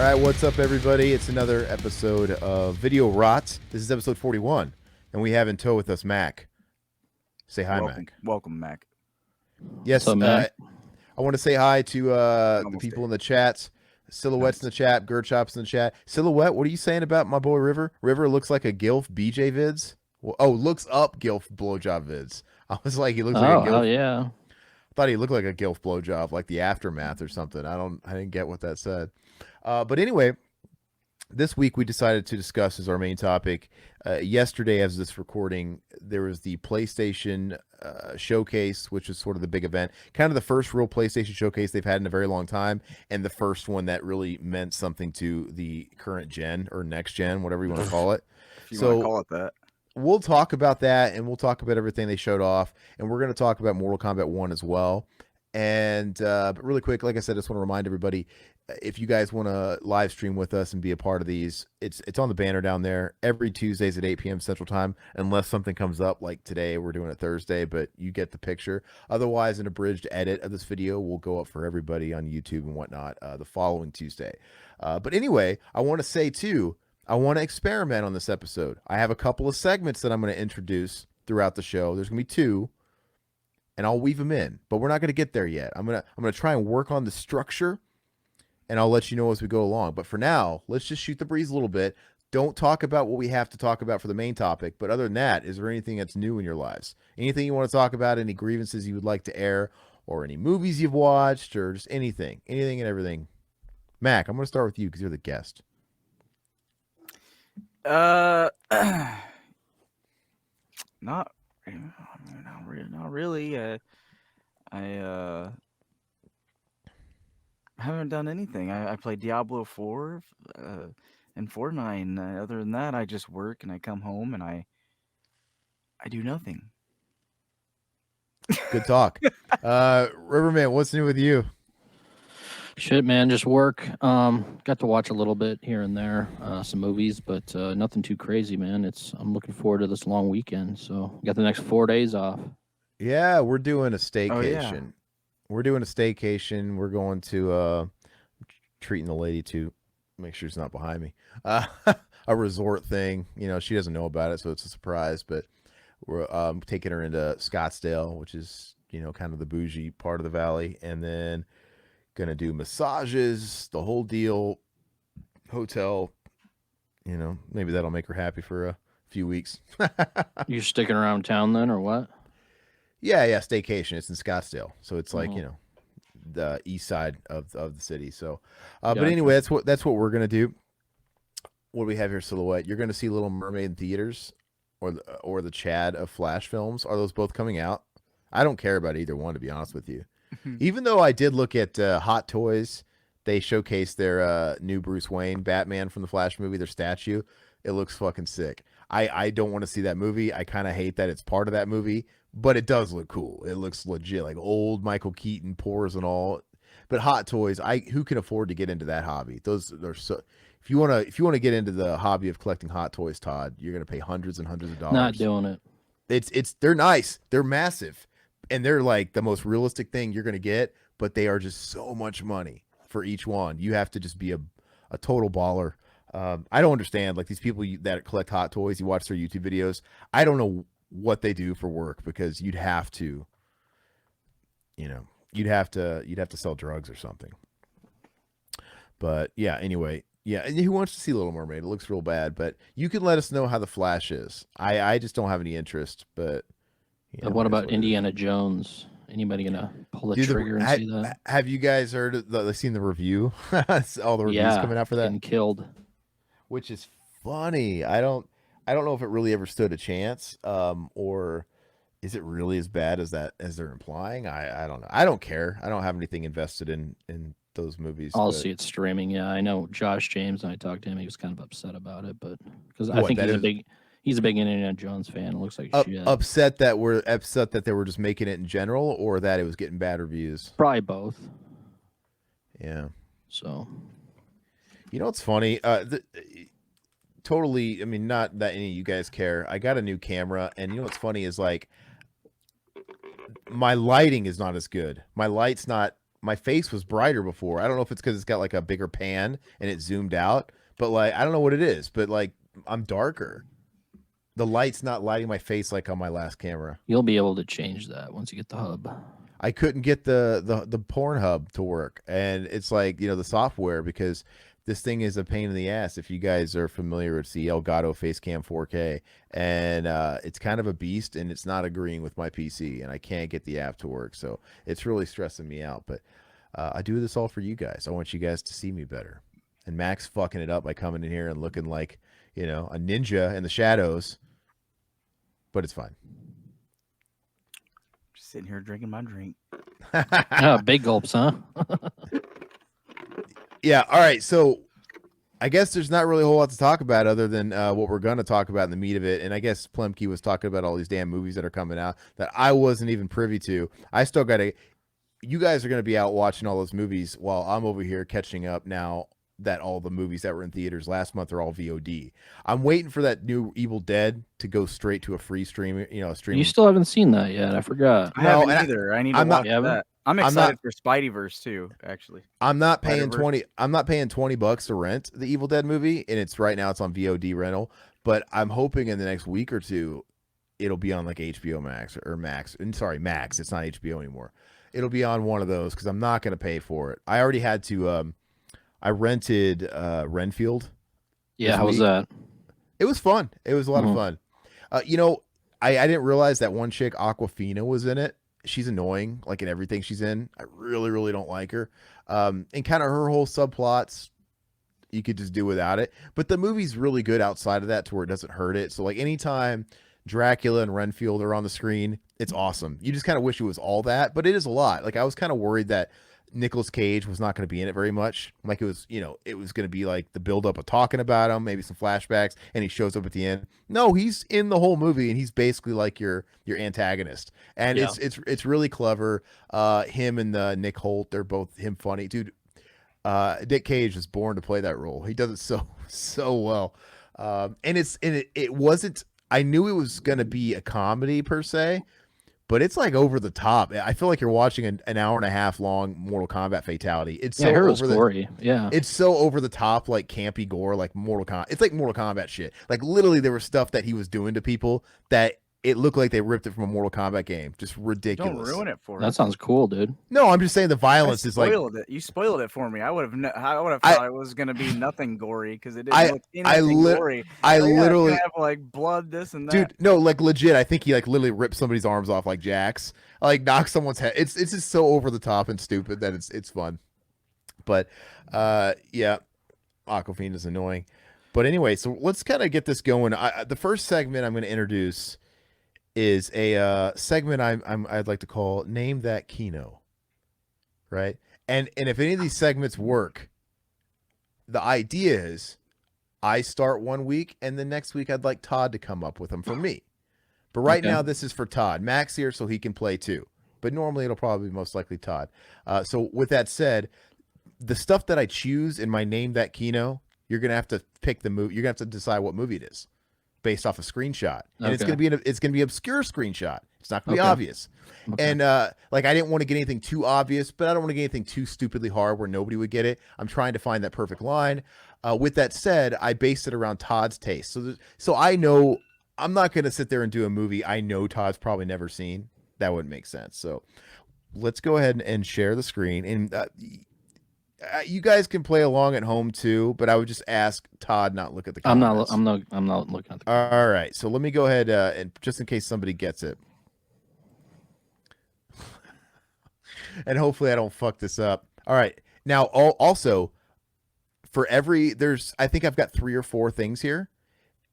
right, what's up, everybody? It's another episode of Video Rot. This is episode 41, and we have in tow with us Mac. Say hi, Mac. Welcome, Mac. Yes, What's up, Mac? I want to say hi to the Almost people there. in the chats. Silhouette's in the chat. Gurchop's in the chat. Silhouette, what are you saying about my boy River? River looks like a GILF BJ vids. Well, looks up GILF blowjob vids. I was like, he looks like a GILF. Oh, yeah. Thought he looked like a GILF blowjob, like the Aftermath or something. I didn't get what that said. But anyway, this week we decided to discuss as our main topic. Yesterday, as this recording, there was the PlayStation showcase, which is sort of the big event, kind of the first real PlayStation showcase they've had in a very long time, and the first one that really meant something to the current gen or next gen, whatever you want to call it. If you want to call it that. We'll talk about that, and we'll talk about everything they showed off, and we're going to talk about Mortal Kombat 1 as well. And but really quick, like I said, I just want to remind everybody, if you guys want to live stream with us and be a part of these, it's on the banner down there every Tuesdays at 8 p.m. Central Time, unless something comes up like today. We're doing it Thursday, but you get the picture. Otherwise, an abridged edit of this video will go up for everybody on YouTube and whatnot the following Tuesday. But anyway, I want to say too, I want to experiment on this episode. I have a couple of segments that I'm going to introduce throughout the show. There's going to be two, and I'll weave them in, but we're not going to get there yet. I'm going to try and work on the structure, and I'll let you know as we go along. But for now, let's just shoot the breeze a little bit. Don't talk about what we have to talk about for the main topic. But other than that, is there anything that's new in your lives? Anything you want to talk about? Any grievances you would like to air, or any movies you've watched, or just anything and everything? Mac, I'm going to start with you because you're the guest. Not really. I haven't done anything. I played Diablo 4 and Fortnite. Other than that, I just work and I come home and I do nothing. Good talk. Riverman, what's new with you? Shit, man, just work. Got to watch a little bit here and there, some movies, but nothing too crazy, man. I'm looking forward to this long weekend. So got the next 4 days off. Yeah, we're doing a staycation. Oh, yeah. We're doing a staycation. We're going to treating the lady to make sure she's not behind me. A resort thing. You know, she doesn't know about it, so it's a surprise. But we're taking her into Scottsdale, which is, you know, kind of the bougie part of the valley, and then gonna do massages, the whole deal, hotel. You know, maybe that'll make her happy for a few weeks. You sticking around town then, or what? Yeah, staycation. It's in Scottsdale, so it's like, you know, the east side of the city. So, but Gotcha. anyway, that's what we're gonna do. What do we have here, Silhouette? You're gonna see Little Mermaid in theaters, or the Chad of Flash films. Are those both coming out? I don't care about either one, to be honest with you. Even though I did look at Hot Toys, they showcased their new Bruce Wayne Batman from the Flash movie, their statue. It looks fucking sick. I don't want to see that movie. I kind of hate that it's part of that movie, but it does look cool. It looks legit, like old Michael Keaton pores and all. But Hot Toys, who can afford to get into that hobby? Those are so. If you wanna get into the hobby of collecting Hot Toys, Todd, you're gonna pay hundreds and hundreds of dollars. Not doing it. They're nice. They're massive. And they're like the most realistic thing you're going to get, but they are just so much money for each one. You have to just be a total baller. I don't understand, like, these people that collect Hot Toys, you watch their YouTube videos. I don't know what they do for work, because you'd have to sell drugs or something. But yeah, anyway, yeah. And who wants to see Little Mermaid? It looks real bad, but you can let us know how the Flash is. I just don't have any interest, but. You know, What about Indiana Jones? Anybody gonna pull the trigger and see that? Have you guys seen the review? All the reviews coming out for that. Getting killed. Which is funny. I don't know if it really ever stood a chance, or is it really as bad as they're implying? I don't know. I don't care. I don't have anything invested in those movies. I'll see it streaming. Yeah, I know Josh James, and I talked to him. He was kind of upset about it, but because I think he's a big Indiana Jones fan. It looks like shit. Upset that they were just making it in general, or that it was getting bad reviews? Probably both. Yeah. So, you know what's funny? Totally. I mean, not that any of you guys care. I got a new camera, and you know what's funny is, like, my lighting is not as good. My light's not my face was brighter before. I don't know if it's because it's got like a bigger pan and it zoomed out, but like I don't know what it is, but like I'm darker. The light's not lighting my face like on my last camera. You'll be able to change that once you get the hub. I couldn't get the Pornhub to work, and it's like, you know, the software, because this thing is a pain in the ass. If you guys are familiar, it's the Elgato Facecam 4K, and it's kind of a beast, and it's not agreeing with my PC, and I can't get the app to work, so it's really stressing me out. But I do this all for you guys. I want you guys to see me better, and Max fucking it up by coming in here and looking like, you know, a ninja in the shadows, but it's fine. Just sitting here drinking my drink. Big gulps, huh? Yeah. All right. So I guess there's not really a whole lot to talk about other than what we're going to talk about in the meat of it. And I guess Plemke was talking about all these damn movies that are coming out that I wasn't even privy to. I still got to. You guys are going to be out watching all those movies while I'm over here catching up now that all the movies that were in theaters last month are all VOD. I'm waiting for that new Evil Dead to go straight to a free stream. You know, stream. You still haven't seen that yet. I forgot. I No, haven't and either. I need to I'm not- watch that. I'm I'm excited not- for Spideyverse too, actually. I'm not paying Spider-Verse. I'm not paying $20 to rent the Evil Dead movie, and it's right now it's on VOD rental. But I'm hoping in the next week or two, it'll be on like HBO Max or Max. And sorry, Max. It's not HBO anymore. It'll be on one of those because I'm not going to pay for it. I already had to. I rented Renfield. Yeah, this how was week. that? It was fun. It was a lot of Mhm. fun. You know, I didn't realize that one chick, Aquafina, was in it. She's annoying, like in everything she's in. I really, really don't like her. And kind of her whole subplots, you could just do without it. But the movie's really good outside of that to where it doesn't hurt it. So like anytime Dracula and Renfield are on the screen, it's awesome. You just kind of wish it was all that, but it is a lot. Like I was kind of worried that Nicolas Cage was not going to be in it very much. Like it was, you know, it was going to be like the buildup of talking about him, maybe some flashbacks, and he shows up at the end. No, he's in the whole movie, and he's basically like your antagonist. And Yeah. it's really clever. Him and Nick Holt, they're both him funny, dude. Nick Cage was born to play that role. He does it so well. And it wasn't. I knew it was going to be a comedy per se, but it's like over the top. I feel like you're watching an hour and a half long Mortal Kombat fatality. It's Yeah, so I heard it was over the gory. Yeah. it's so over the top, like campy gore, like Mortal Kombat. It's like Mortal Kombat shit. Like literally, there was stuff that he was doing to people that it looked like they ripped it from a Mortal Kombat game. Just ridiculous. Don't ruin it for That us. soun's cool, dude. No, I'm just saying the violence I is like spoiled it. You spoiled it for me. I would have. I would have I- thought it was gonna be nothing gory because it didn't I- look I anything lit- gory. I Like, yeah, it's literally, gonna have like blood, this and that. dude, no, like legit. I think he like literally ripped somebody's arms off like Jax, like knocked someone's head. It's just so over the top and stupid that it's fun. But yeah, Aquafina's annoying. But anyway, so let's kind of get this going. The first segment I'm going to introduce is a segment I'd like to call "Name That Kino," right? And if any of these segments work, the idea is I start one week, and the next week I'd like Todd to come up with them for me. But right Okay. now, this is for Todd. Max here, so he can play too. But normally, it'll probably be most likely Todd. So with that said, the stuff that I choose in my Name That Kino, you're gonna have to pick the movie. You're gonna have to decide what movie it is, based off a screenshot, and it's Okay. gonna be an obscure screenshot. It's not gonna be Okay. obvious. Okay. And like I didn't want to get anything too obvious, but I don't want to get anything too stupidly hard where nobody would get it. I'm trying to find that perfect line. With that said, I based it around Todd's taste. So I know I'm not going to sit there and do a movie I know Todd's probably never seen. That wouldn't make sense. So let's go ahead and share the screen. And you guys can play along at home too, but I would just ask Todd not look at the I'm comments. not looking at the. All right. So let me go ahead and just in case somebody gets it. And hopefully I don't fuck this up. All right. Now, also, for I think I've got 3 or 4 things here.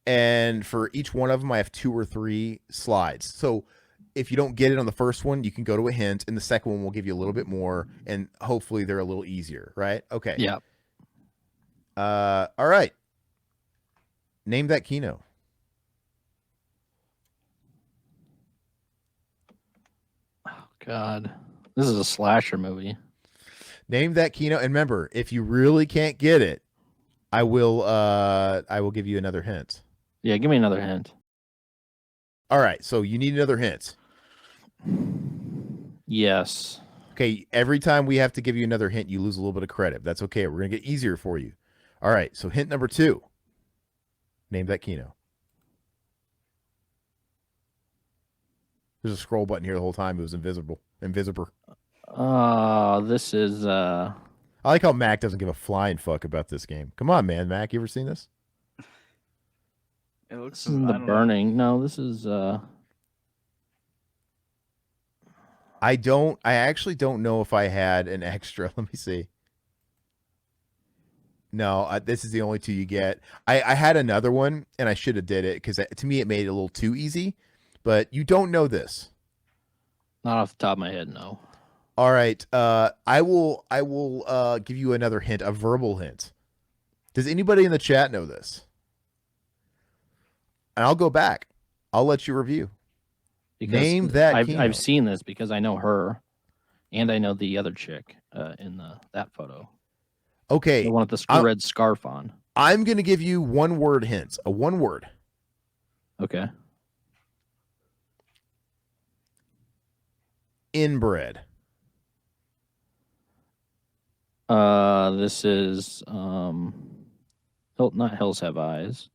And for each one of them, I have 2 or 3 slides. So if you don't get it on the first one, you can go to a hint. And the second one will give you a little bit more. And hopefully they're a little easier, right? Okay. Yeah. All right. Name that Kino. Oh God, this is a slasher movie. Name that Kino. And remember, if you really can't get it, I will give you another hint. Yeah, give me another hint. All right, so you need another hint. Yes. Okay, every time we have to give you another hint, you lose a little bit of credit. That's okay. We're going to get easier for you. All right, so hint number 2. Name that Kino. There's a scroll button here the whole time. It was invisible. This is I like how Mac doesn't give a flying fuck about this game. Come on, man. Mac, you ever seen this? It looks this is the burning. No, this is I actually don't know if I had an extra. Let me see. No, this is the only 2 you get. I had another one, and I should have did it because to me it made it a little too easy. But you don't know this. not off the top of my head. No. All right. I will give you another hint, a verbal hint. Does anybody in the chat know this? And I'll go back. I'll let you review. Because Name that I've seen this because I know her, and I know the other chick in that photo. Okay. The one with the red scarf on. I'm going to give you one word hints. A one word. Okay. Inbred. This is not Hills Have Eyes.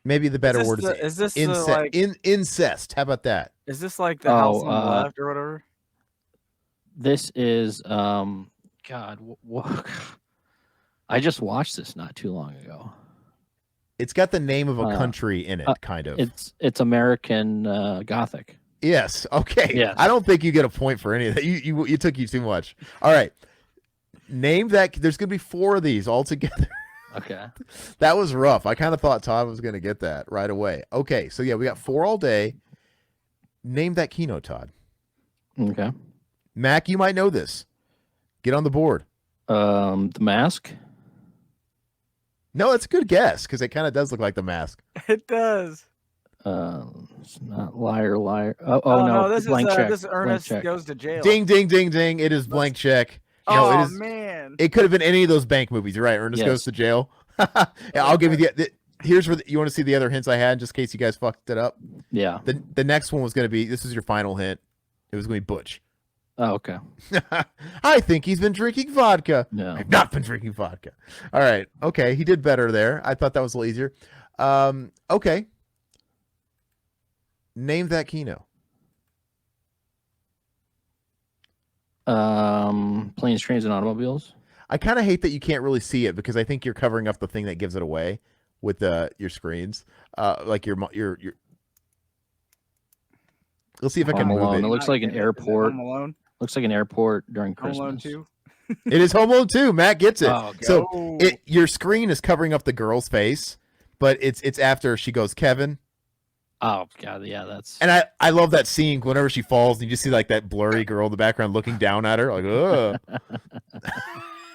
Maybe the better word is this incest. like Incest. How about that? is this like the house on the left or whatever? This is God. I just watched this not too long ago. It's got the name of a country in it, kind of. It's American Gothic. Yes. Okay. Yes. I don't think you get a point for any of that. You took you too much. All right. Name that. There's going to be 4 of these all together. Okay. That was rough. I kind of thought Todd was going to get that right away. Okay. So yeah, we got 4 all day. Name that Kino, Todd. Okay. Mac, you might know this. Get on the board. The Mask. No, it's a good guess because it kind of does look like The Mask. It does. It's not Liar. Oh no, this blank is check. this Ernest Blank check. goes to jail. Ding, ding, ding, ding. It is blank check. You know, Oh it is, man. It could have been any of those bank movies. You're right. Ernest Yes. Goes to Jail. Yeah, I'll give you here's where you want to see the other hints I had, just in case you guys fucked it up. Yeah. The next one was going to be, this is your final hint. It was going to be Butch. Oh, okay. I think he's been drinking vodka. No. I've not been drinking vodka. All right. Okay. He did better there. I thought that was a little easier. Okay. Name that Kino. Planes, Trains, and Automobiles. I kind of hate that you can't really see it because I think you're covering up the thing that gives it away with your screens. Like your. Let's see if I can Home move Alone. it. It looks like an airport. Home Alone. Looks like an airport during Home Alone Christmas. 2. It is Home Alone 2. Matt gets it. Oh, okay. So your screen is covering up the girl's face, but it's after she goes, Kevin. Oh god, yeah, that's. And I love that scene whenever she falls and you just see like that blurry girl in the background looking down at her like, ugh.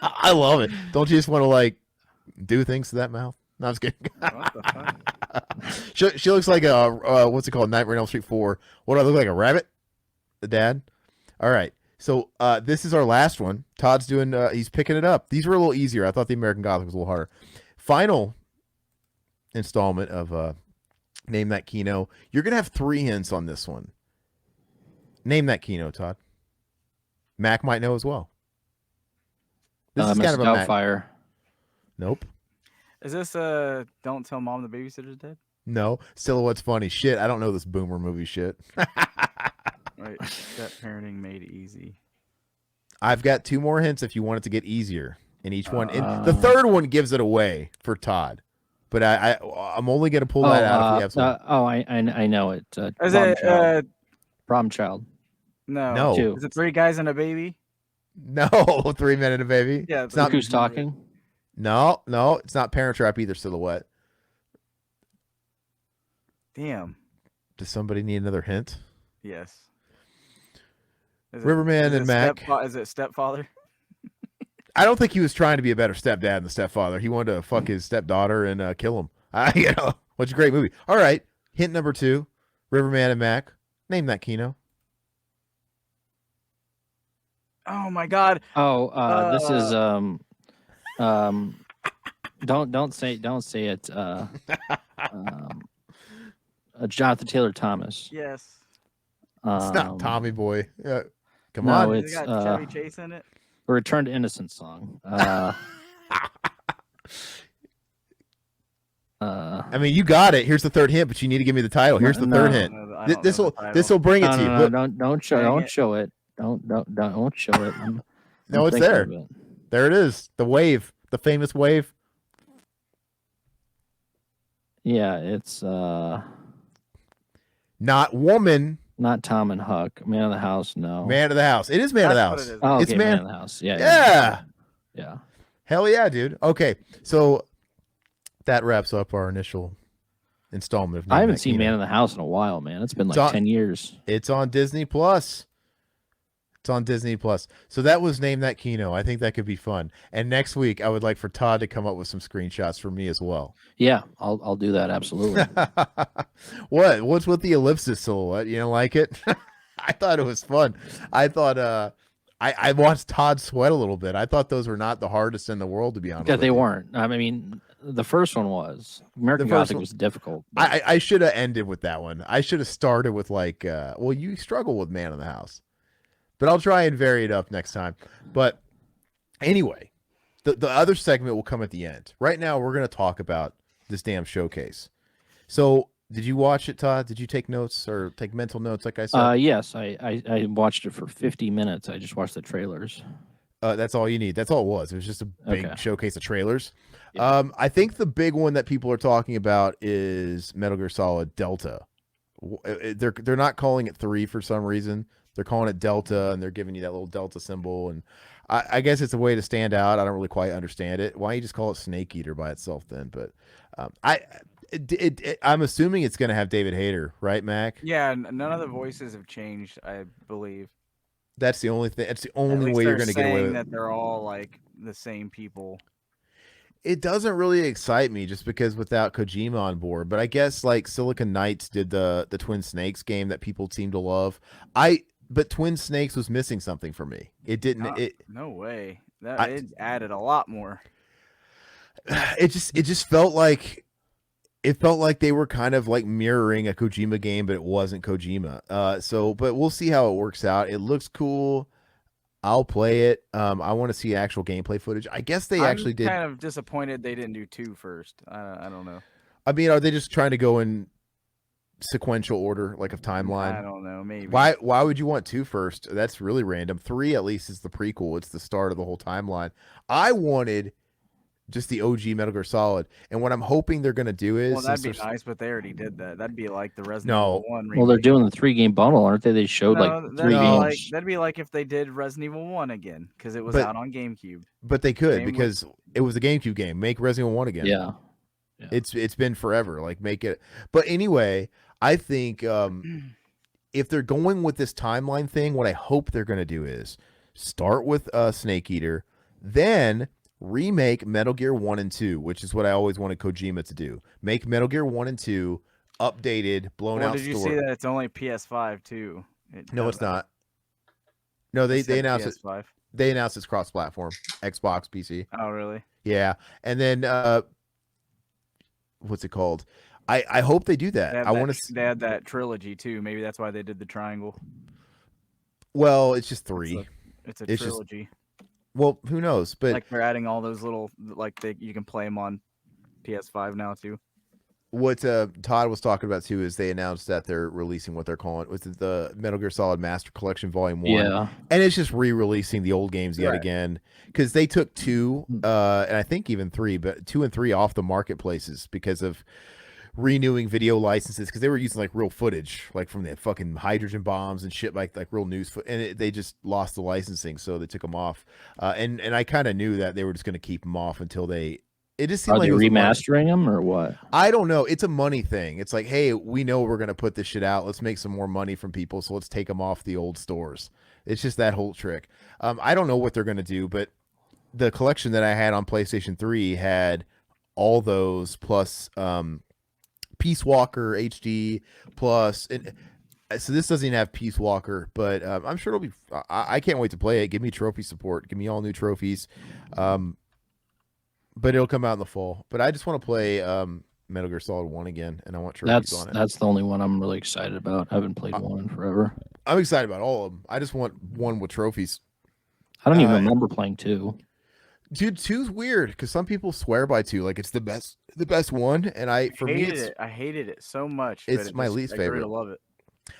I love it. Don't you just want to like do things to that mouth? No, I'm just kidding. What the fuck? She looks like a what's it called? Nightmare on Elm Street 4. What do I look like? A rabbit? The dad? All right. So this is our last one. Todd's doing he's picking it up. These were a little easier. I thought the American Gothic was a little harder. Final installment of Name That Kino. You're gonna have 3 hints on this one. Name that Kino, Todd. Mac might know as well. This is kind of a Mac. Doubtfire. Nope. Is this Don't Tell Mom the Babysitter's Dead? No. Silhouette's funny. Shit, I don't know this boomer movie shit. Right. Step parenting made easy. I've got 2 more hints if you want it to get easier in each one. And the third one gives it away for Todd. But I'm only going to pull that out if we have some. I know it. Is it Problem Child. no? No. 2. Is it 3 Guys and a Baby? No, 3 Men and a Baby. Yeah, it's not. Who's talking? No, it's not Parent Trap either. Silhouette. Damn. Does somebody need another hint? Yes. Riverman and Mac. Is it Stepfather? I don't think he was trying to be a better stepdad than the stepfather. He wanted to fuck his stepdaughter and kill him. What's a great movie. All right. Hint number 2. Riverman and Mac. Name that Kino. Oh my God. This is don't say it. Jonathan Taylor Thomas. Yes. It's not Tommy Boy. Come No, on. Has it it's got Chevy Chase in it? a Return to Innocence song. I mean, you got it. Here's the third hint, but you need to give me the title. Here's the No. third I hint. don't know the This will title. bring it no, to you. no, Look, no, don't show, Dang don't it. show it. Don't show it. No, I'm it's thinking there. of it. There it is. The wave, the famous wave. Yeah, it's Not woman. not Tom and Huck. Man of the House. No. Man of the house. It is man of the That's house. what it is. Oh, It's okay, man- Man of the House. Yeah. Yeah. Yeah. Hell yeah, dude. Okay, so that wraps up our initial installment of. I Name haven't That seen Kino. Man of the House in a while, man. It's been like It's on- 10 years. It's on Disney Plus. It's on Disney Plus. So that was Name That Kino. I think that could be fun. And next week, I would like for Todd to come up with some screenshots for me as well. Yeah, I'll do that absolutely. What's with the ellipsis silhouette? You don't like it? I thought it was fun. I thought I watched Todd sweat a little bit. I thought those were not the hardest in the world, to be honest. Yeah, with they you. weren't. I mean, the first one was. American The first Gothic one- was difficult. but- I should have ended with that one. I should have started with like, well, you struggle with Man of the House, but I'll try and vary it up next time. But anyway, the other segment will come at the end. Right now, we're going to talk about this damn showcase. So, did you watch it, Todd? Did you take notes or take mental notes, like I said? Yes, I watched it for 50 minutes. I just watched the trailers. That's all you need. That's all it was. It was just a big Okay. showcase of trailers. Yeah. I think the big one that people are talking about is Metal Gear Solid Delta. They're not calling it 3 for some reason. They're calling it Delta, and they're giving you that little Delta symbol. And I guess it's a way to stand out. I don't really quite understand it. Why don't you just call it Snake Eater by itself then? But I'm assuming it's going to have David Hayter, right, Mac? Yeah, none of the voices have changed, I believe. That's the only thing. That's the At only least way you're they're going to get away saying with it. that they're all like the same people. It doesn't really excite me just because without Kojima on board, but I guess like Silicon Knights did the Twin Snakes game that people seem to love. But Twin Snakes was missing something for me. It didn't. No way. It added a lot more. It just felt like they were kind of like mirroring a Kojima game, but it wasn't Kojima. But we'll see how it works out. It looks cool. I'll play it. I want to see actual gameplay footage. I guess they actually did. I'm kind of disappointed they didn't do 2 first. I don't know. I mean, are they just trying to go in sequential order, like of timeline? I don't know. Maybe. Why would you want 2 first? That's really random. 3 at least is the prequel. It's the start of the whole timeline. I wanted just the OG Metal Gear Solid, and what I'm hoping they're gonna do is, Well, that'd be since there's- nice, but they already did that. That'd be like the Resident No. Evil 1 Well, they're remake. doing the 3-game bundle, aren't they? They showed No, like that'd 3 be No. like games. that'd be like if they did Resident Evil 1 again, because it was But- out on GameCube. but they could Same with- because it was a GameCube game. Make Resident Evil 1 again. Yeah. It's been forever. Like make it. But anyway, I think if they're going with this timeline thing, what I hope they're gonna do is start with Snake Eater, then remake Metal Gear 1 and 2, which is what I always wanted Kojima to do. Make Metal Gear 1 and 2 updated, blown Well, out did you story. see that it's only PS5 too? No, it's not. No, they said announced it. PS5. They announced it's cross-platform, Xbox, PC. Oh, really? Yeah, and then what's it called? I hope they do that. I want to. They had that trilogy too. Maybe that's why they did the triangle. Well, it's just 3. It's a It's just- trilogy. Well, who knows? But Like they're adding all those little you can play them on PS5 now too. what Todd was talking about too is they announced that they're releasing what they're calling the Metal Gear Solid Master Collection Volume 1. Yeah. And it's just re-releasing the old games yet Right. again because they took 2 and I think even 3, but 2 and 3 off the marketplaces because of renewing video licenses because they were using like real footage like from the fucking hydrogen bombs and shit like real news and they just lost the licensing, so they took them off. And I kind of knew that they were just going to keep them off until it just seemed Are like they it was a money- remastering them or what? I don't know. It's a money thing. It's like, hey, we know we're going to put this shit out. Let's make some more money from people. So let's take them off the old stores. It's just that whole trick. I don't know what they're going to do, but the collection that I had on PlayStation 3 had all those plus Peace Walker HD plus. So this doesn't even have Peace Walker, but I'm sure it'll be. I can't wait to play it. Give me trophy support. Give me all new trophies. But it'll come out in the fall. But I just want to play Metal Gear Solid 1 again, and I want trophies on it. That's the only one I'm really excited about. I haven't played I- one in forever. I'm excited about all of them. I just want one with trophies. I don't even Uh, remember playing 2. Dude, 2's weird because some people swear by 2, like it's the best one, and I hated it so much. it's but my least I grew favorite. to love it.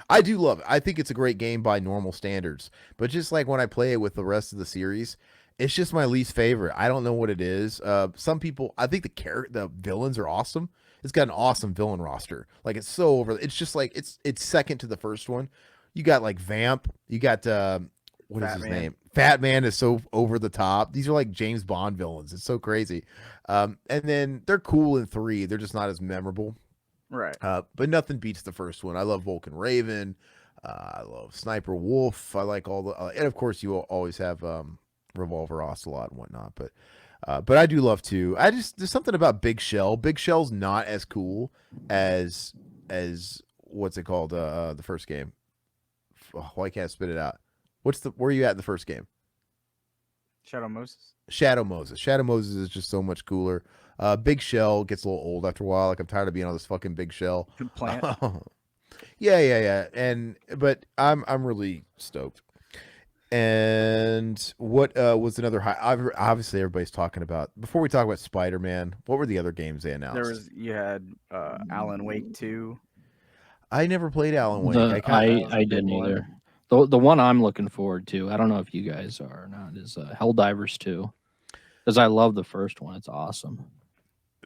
I do love it. I think it's a great game by normal standards, but just like when I play it with the rest of the series, it's just my least favorite. I don't know what it is. Some people, I think the villains are awesome. It's got an awesome villain roster. Like it's so over. It's just like it's second to the first one. You got like Vamp. You got what is Fat his Man. name? Fat Man is so over the top. These are like James Bond villains. It's so crazy. And then they're cool in 3. They're just not as memorable. Right. But nothing beats the first one. I love Vulcan Raven. I love Sniper Wolf. I like all the, and of course you always have Revolver Ocelot and whatnot. But I do love 2. There's something about Big Shell. Big Shell's not as cool as what's it called? The first game. Oh, why can't I spit it out? Where are you at in the first game? Shadow Moses. Shadow Moses. Shadow Moses is just so much cooler. Big Shell gets a little old after a while. Like I'm tired of being on this fucking Big Shell. Plant. Yeah. But I'm really stoked. And what was another high? Obviously, everybody's talking about. Before we talk about Spider-Man, what were the other games they announced? You had Alan Wake 2. I never played Alan Wake. I didn't either. The one I'm looking forward to, I don't know if you guys are or not, is Helldivers 2. Because I love the first one. It's awesome.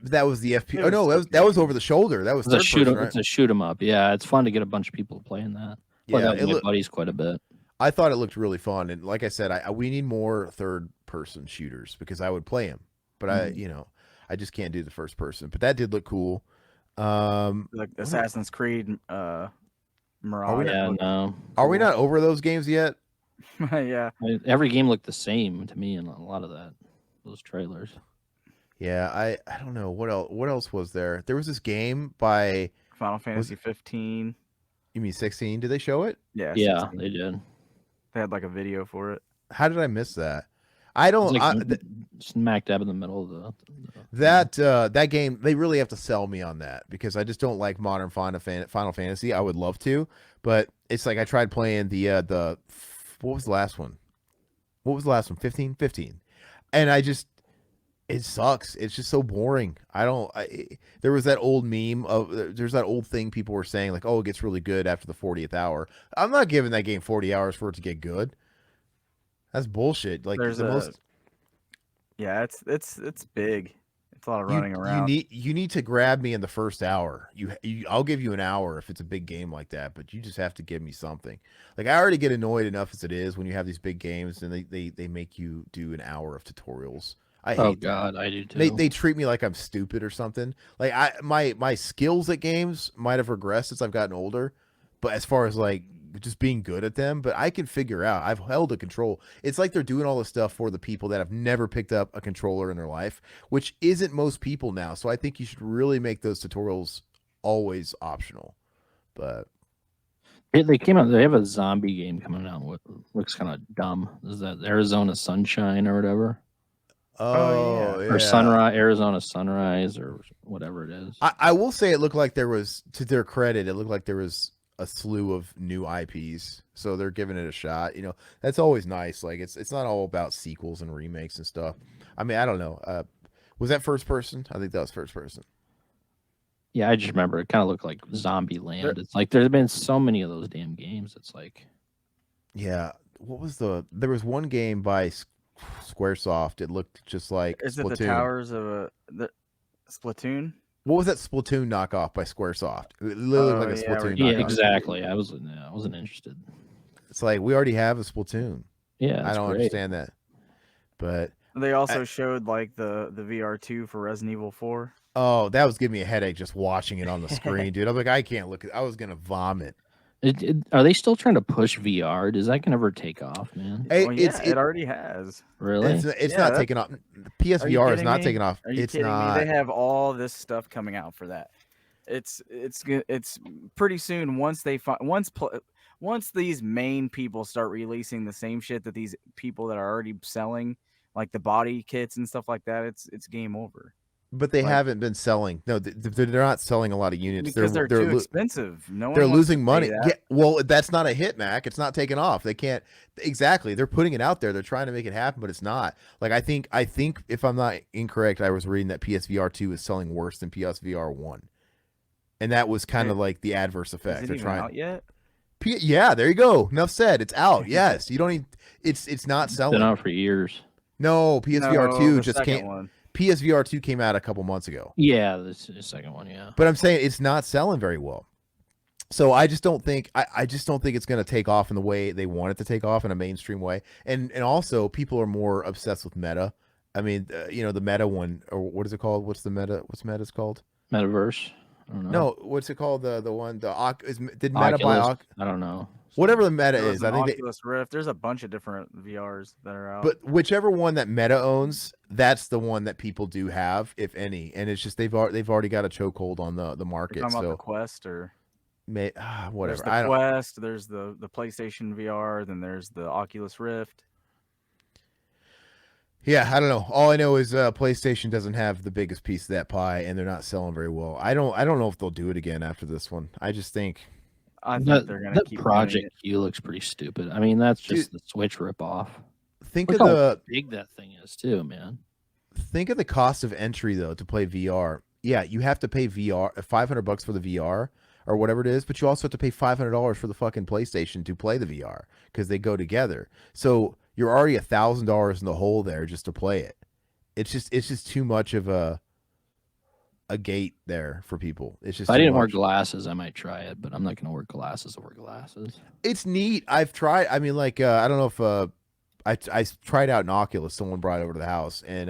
That was the FP. It Oh no, was that was over the shoulder. That was It's a third shoot 'em. person, right? It's a shoot 'em up. Yeah, it's fun to get a bunch of people playing that. Play that with my buddies quite a bit. I thought it looked really fun, and like I said, we need more third-person shooters because I would play them, but I just can't do the first person. But that did look cool. Like Assassin's Creed Mirage. Are we not over those games yet? Yeah. Every game looked the same to me in a lot of those trailers. Yeah, I don't know what else was there. There was this game by Final Fantasy 15. You mean 16? Did they show it? Yeah. Yeah, 16. they did. They had like a video for it. How did I miss that? I don't. Smack dab in the middle of that game. They really have to sell me on that because I just don't like modern Final Fantasy. I would love to, but it's like I tried playing the what was the last one? 15, and it sucks. It's just so boring. There was that old meme there's that old thing people were saying like, oh, it gets really good after the 40th hour. I'm not giving that game 40 hours for it to get good. That's bullshit. Like yeah, it's big. It's a lot of running around. You need to grab me in the first hour. I'll give you an hour if it's a big game like that, but you just have to give me something. Like I already get annoyed enough as it is when you have these big games and they make you do an hour of tutorials. I hate God, I do too. They treat me like I'm stupid or something. Like my skills at games might have regressed as I've gotten older, but as far as like just being good at them, but I can figure out. I've held a control. It's like they're doing all this stuff for the people that have never picked up a controller in their life, which isn't most people now. So I think you should really make those tutorials always optional. But they came out. They have a zombie game coming out. What looks kind of dumb. Is that Arizona Sunshine or whatever? Oh, yeah. Or Sunrise, Arizona Sunrise, or whatever it is. I will say it looked like there was, to their credit, it looked like there was a slew of new IPs, so they're giving it a shot. You know, that's always nice. Like it's not all about sequels and remakes and stuff. I mean, I don't know. Was that first person? I think that was first person. Yeah, I just remember it kind of looked like Zombie Land. It's like there's been so many of those damn games. It's like, yeah. What was there was one game by Squaresoft. It looked just like Is Splatoon. it the Towers of the Splatoon? What was that Splatoon knockoff by Squaresoft? It literally looked like a Splatoon knockoff. Yeah, exactly. I wasn't interested. It's like we already have a Splatoon. Yeah, I don't understand that. But they also showed like the VR2 for Resident Evil 4. Oh, that was giving me a headache just watching it on the screen, dude. I'm like, I can't look. I was gonna vomit. Are they still trying to push VR? Does that ever take off, man? Hey, well, yeah, it already has. Really? It's not taking off. PSVR is not taking off. Are you kidding me? They have all this stuff coming out for that. It's pretty soon once these main people start releasing the same shit that these people that are already selling, like the body kits and stuff like that. It's game over. But they Like, haven't been selling. No, they're not selling a lot of units. because they're They're too expensive. No they're one wants to losing pay money. that. Yeah, well, that's not a hit, Mac. It's not taking off. They can't exactly. They're putting it out there. They're trying to make it happen, but it's not. Like I think if I'm not incorrect, I was reading that PSVR 2 is selling worse than PSVR 1. And that was kind of like the adverse effect. Is it They're even trying out yet? Yeah, there you go. Enough said. It's out. Yes. You don't need it's not Been selling. out for years. No, PSVR No, 2 the just second came one. PSVR 2 came out a couple months ago. Yeah, this is the second one. Yeah, But I'm saying it's not selling very well. So I just don't think I just don't think it's going to take off in the way they want it to take off in a mainstream way. And also people are more obsessed with meta. I mean, the meta one, or what is it called? What's meta's called? Metaverse. I don't know. No, what's it called? The one did Meta buy Oculus. I don't know. whatever the meta There was is. an I think Oculus Rift. There's a bunch of different VRs that are out. but whichever one that Meta owns, that's the one that people do have, if any. And it's just they've already got a chokehold on the market. You're talking about So the Quest or whatever. There's the Quest. There's the PlayStation VR. Then there's the Oculus Rift. Yeah, I don't know. All I know is PlayStation doesn't have the biggest piece of that pie, and they're not selling very well. I don't know if they'll do it again after this one. I just think I think they're gonna keep doing Project it. Q looks pretty stupid. I mean, that's just the Switch ripoff. think Look of how the big that thing is too, man. think of the cost of entry though to play VR. Yeah, you have to pay VR $500 for the VR or whatever it is, but you also have to pay $500 for the fucking PlayStation to play the VR because they go together. So you're already $1,000 in the hole there just to play it. It's just too much of a gate there for people. It's just If I too didn't wear much. glasses, I might try it, but I'm not going to wear glasses over glasses. It's neat. I've tried. I mean, like I don't know if I tried out an Oculus. Someone brought it over to the house, and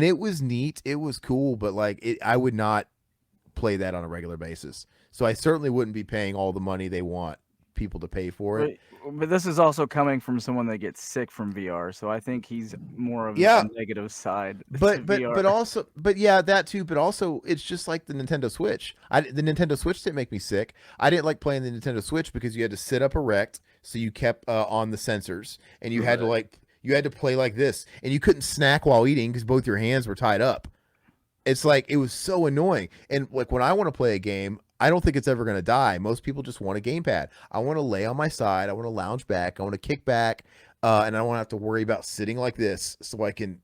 it was neat. It was cool, but like I would not play that on a regular basis. So I certainly wouldn't be paying all the money they want people to pay for it. But this is also coming from someone that gets sick from VR, so I think he's more of Yeah. a negative side. to But VR. also yeah, that too. But also it's just like the Nintendo Switch. The Nintendo Switch didn't make me sick. I didn't like playing the Nintendo Switch because you had to sit up erect, so you kept on the sensors, and you had to play like this, and you couldn't snack while eating because both your hands were tied up. It's like it was so annoying. And like when I want to play a game, I don't think it's ever going to die. Most people just want a gamepad. I want to lay on my side. I want to lounge back. I want to kick back, and I don't want to have to worry about sitting like this so I can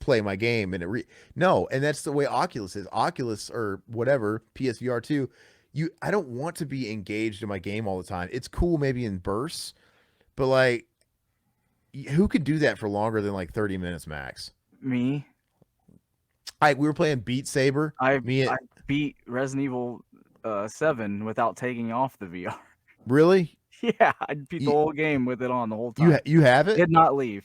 play my game. And no, and that's the way Oculus is. Oculus or whatever PSVR 2. I don't want to be engaged in my game all the time. It's cool maybe in bursts, but like, who could do that for longer than like 30 minutes max? Me, We were playing Beat Saber. I beat Resident Evil 7 without taking off the VR. Really? Yeah, I beat the whole game with it on the whole time. You have it? Did not leave.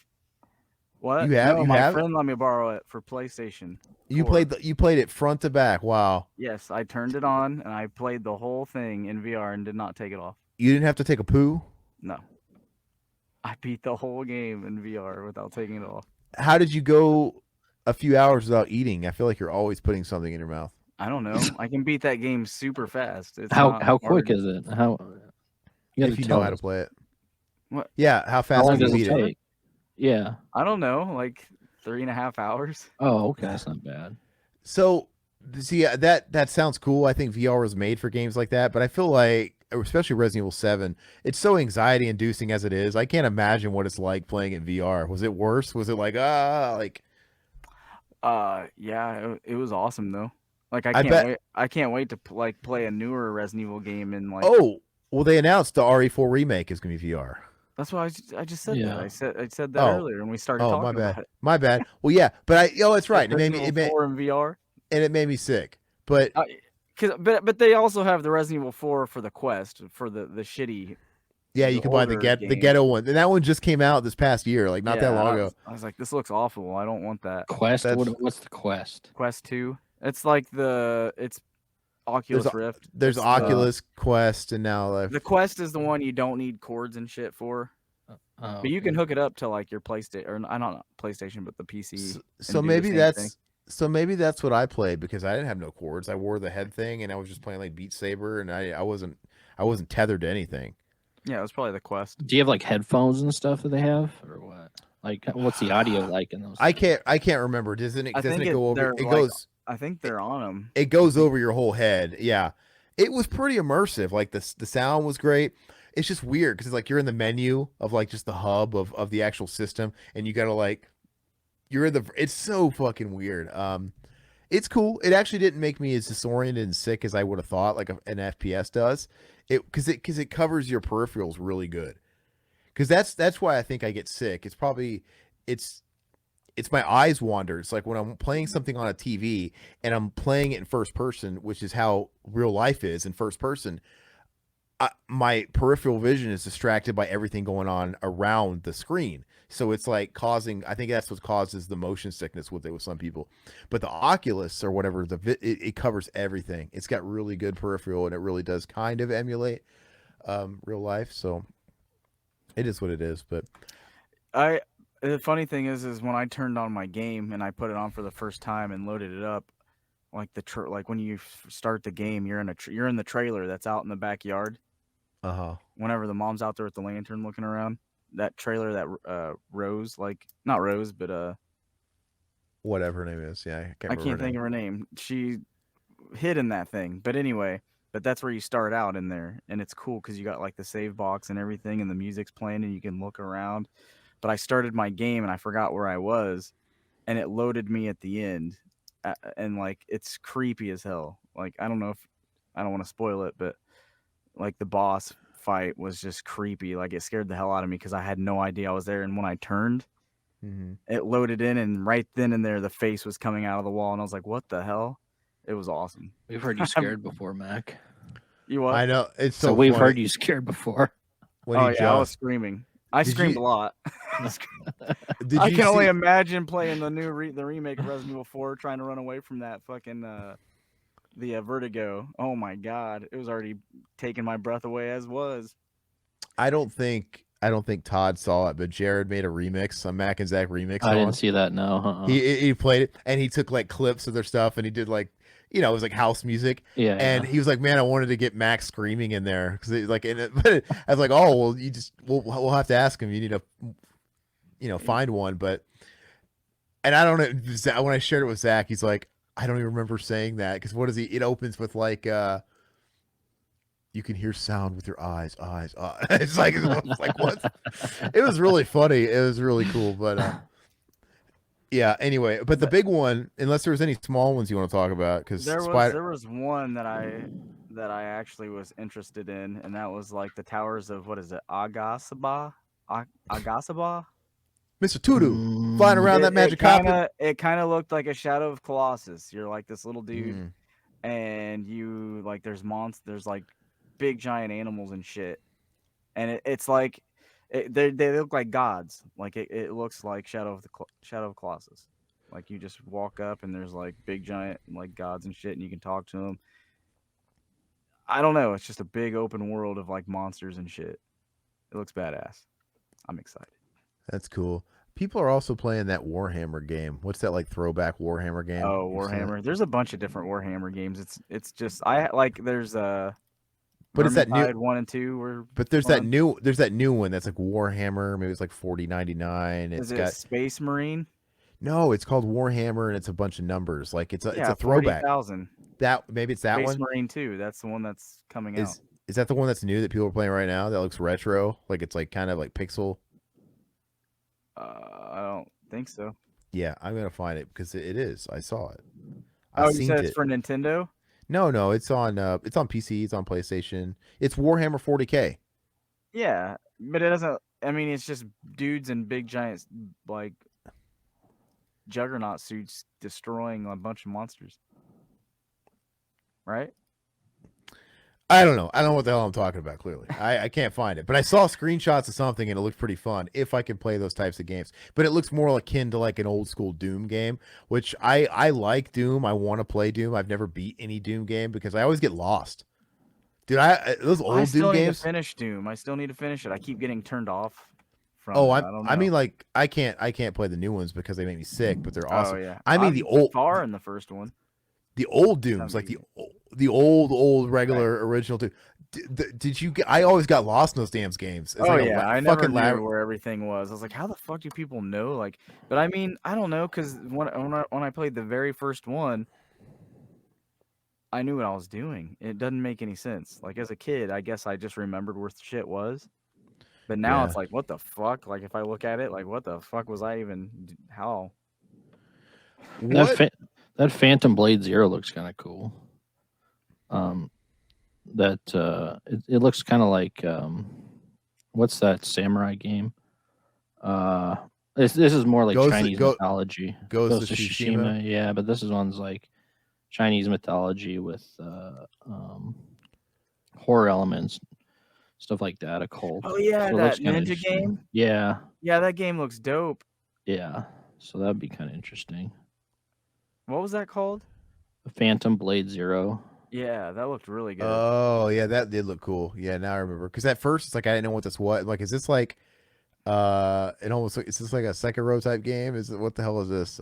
What? You have? No, You my have? friend let me borrow it for PlayStation. You 4. played it front to back. Wow. Yes, I turned it on and I played the whole thing in VR and did not take it off. You didn't have to take a poo? No. I beat the whole game in VR without taking it off. How did you go a few hours without eating? I feel like you're always putting something in your mouth. I don't know. I can beat that game super fast. It's How not quick hard. is it? How you gotta If you tell know how to us. play it. What? Yeah, how How fast long can does you it beat it? take? Yeah. I don't know, like 3.5 hours. Oh, okay, that's not bad. So, see, that sounds cool. I think VR was made for games like that, but I feel like, especially Resident Evil 7, it's so anxiety inducing as it is. I can't imagine what it's like playing in VR. Was it worse? Was it like, Yeah, it was awesome though. Like I bet- wait. I can't wait to play a newer Resident Evil game and like. oh, well, they announced the RE4 remake is going to be VR. That's why I just said Yeah. that. I said that Oh. earlier when we started Oh, talking my bad. about it. My bad. Well, yeah, but that's right. Resident Evil 4 in VR. And it made me sick. But But they also have the Resident Evil 4 for the Quest for the shitty. yeah, the you can buy the older the game. ghetto one, and that one just came out this past year, like not that long ago. I was like, this looks awful. I don't want that. Quest. That's- What's the Quest? Quest 2. It's like it's Oculus Rift. There's It's Oculus Quest, and now The Quest is the one you don't need cords and shit for. Oh, But you can hook it up to like your PlayStation, or I don't know PlayStation, but the PC. so do the maybe same that's thing. so maybe that's what I played because I didn't have no cords. I wore the head thing, and I was just playing like Beat Saber, and I wasn't tethered to anything. Yeah, it was probably the Quest. Do you have like headphones and stuff that they have, or what? Like, what's the audio like in those? I can't remember. Doesn't it go over? It goes. I think they're on them. It goes over your whole head. Yeah, it was pretty immersive. Like the sound was great. It's just weird because it's like you're in the menu of like just the hub of the actual system, and you gotta like you're in the. It's so fucking weird. It's cool. It actually didn't make me as disoriented and sick as I would have thought, like an FPS does. Because it covers your peripherals really good. Because that's why I think I get sick. It's probably it's my eyes wander. It's like when I'm playing something on a TV and I'm playing it in first person, which is how real life is in first person. My peripheral vision is distracted by everything going on around the screen. So it's like causing, I think that's what causes the motion sickness with some people. But the Oculus or whatever, it covers everything. It's got really good peripheral and it really does kind of emulate real life. So it is what it is. But the funny thing is when I turned on my game and I put it on for the first time and loaded it up, like like when you start the game, you're in the trailer that's out in the backyard. Whenever the mom's out there with the lantern looking around, that trailer that Rose, like not Rose, but whatever her name is, yeah, I can't think of her name. She hid in that thing, but anyway, that's where you start out in there, and it's cool because you got like the save box and everything, and the music's playing, and you can look around. But I started my game and I forgot where I was, and it loaded me at the end, and like it's creepy as hell. Like I don't want to spoil it, but like the boss fight was just creepy. Like it scared the hell out of me because I had no idea I was there. And when I turned, it loaded in, and right then and there, the face was coming out of the wall, and I was like, "What the hell?" It was awesome. We've heard you scared before, Mac. You what? I know it's so we've heard you scared before. I was screaming. I screamed a lot. I can only imagine playing the remake of Resident Evil 4, trying to run away from that fucking the vertigo. Oh my god, it was already taking my breath away as was. I don't think Todd saw it, but Jared made a remix, some Mac and Zach remix. I didn't see that. No, he played it and he took like clips of their stuff and he did like, it was like house music. Yeah. And he was like, "Man, I wanted to get Max screaming in there because like in it." But I was like, "Oh well, we'll have to ask him. You need to, find one." But and I don't know when I shared it with Zach, he's like, "I don't even remember saying that because what is he? It opens with like you can hear sound with your eyes. It's like what? It was really funny. It was really cool, but yeah. Anyway, but the big one, unless there was any small ones you want to talk about, because there was one that I actually was interested in, and that was like the towers of what is it, Agasaba? Agasaba? Mr. Tudu flying around that magic carpet. It kind of looked like a Shadow of Colossus. You're like this little dude, and you like there's like big giant animals and shit, and it's like they look like gods. Like it looks like Shadow of Colossus. Like you just walk up and there's like big giant like gods and shit, and you can talk to them. I don't know. It's just a big open world of like monsters and shit. It looks badass. I'm excited. That's cool. People are also playing that Warhammer game. What's that like throwback Warhammer game? Oh, Warhammer. There's a bunch of different Warhammer games. It's just there's but it's that new 1 and 2 but there's that new one that's like Warhammer, maybe it's like $40.99. Is it Space Marine? No, it's called Warhammer and it's a bunch of numbers. Like it's a throwback. 40,000. That maybe it's that Space one. Space Marine 2. That's the one that's coming out. Is that the one that's new that people are playing right now that looks retro? Like it's like kind of like pixel? I don't think so. Yeah, I'm gonna find it because it is. I saw it. You said it's for Nintendo? No, it's on PC, it's on PlayStation. It's Warhammer 40K. Yeah, but it doesn't. I mean, it's just dudes in big giant like juggernaut suits destroying a bunch of monsters, right? I don't know. I don't know what the hell I'm talking about, clearly. I can't find it. But I saw screenshots of something and it looked pretty fun if I can play those types of games. But it looks more akin to like an old school Doom game, which I like Doom. I want to play Doom. I've never beat any Doom game because I always get lost. Dude, those old Doom games. I still need to finish Doom. I still need to finish it. I keep getting turned off from I mean like I can't play the new ones because they make me sick, but they're awesome. Oh yeah. I mean the old far in the first one. The old Dooms, like the old regular original Doom. Did you get? I always got lost in those damn games. It's Oh like yeah, I never fucking knew where everything was. I was like, how the fuck do people know? Like, but I mean, I don't know, because when I played the very first one, I knew what I was doing. It doesn't make any sense. Like as a kid, I guess I just remembered where shit was. But now Yeah. it's like, what the fuck? Like if I look at it, like what the fuck was I even? How? What? That Phantom Blade Zero looks kind of cool. That it looks kind of like what's that samurai game? This is more like Ghost Chinese go mythology. Ghost Ghost of of Tsushima. Tsushima, yeah, but this is one's like Chinese mythology with horror elements, stuff like that, occult. Oh yeah, So it looks that kind of ninja interesting. game. Yeah, Yeah, that game looks dope. yeah. So that'd be kind of interesting. What was that called? Phantom Blade Zero. Yeah, that looked really good. Oh yeah, that did look cool. Yeah, now I remember. Because at first it's like I didn't know what this was. Like, is this like it almost is this like a Sekiro type game? Is it what the hell is this?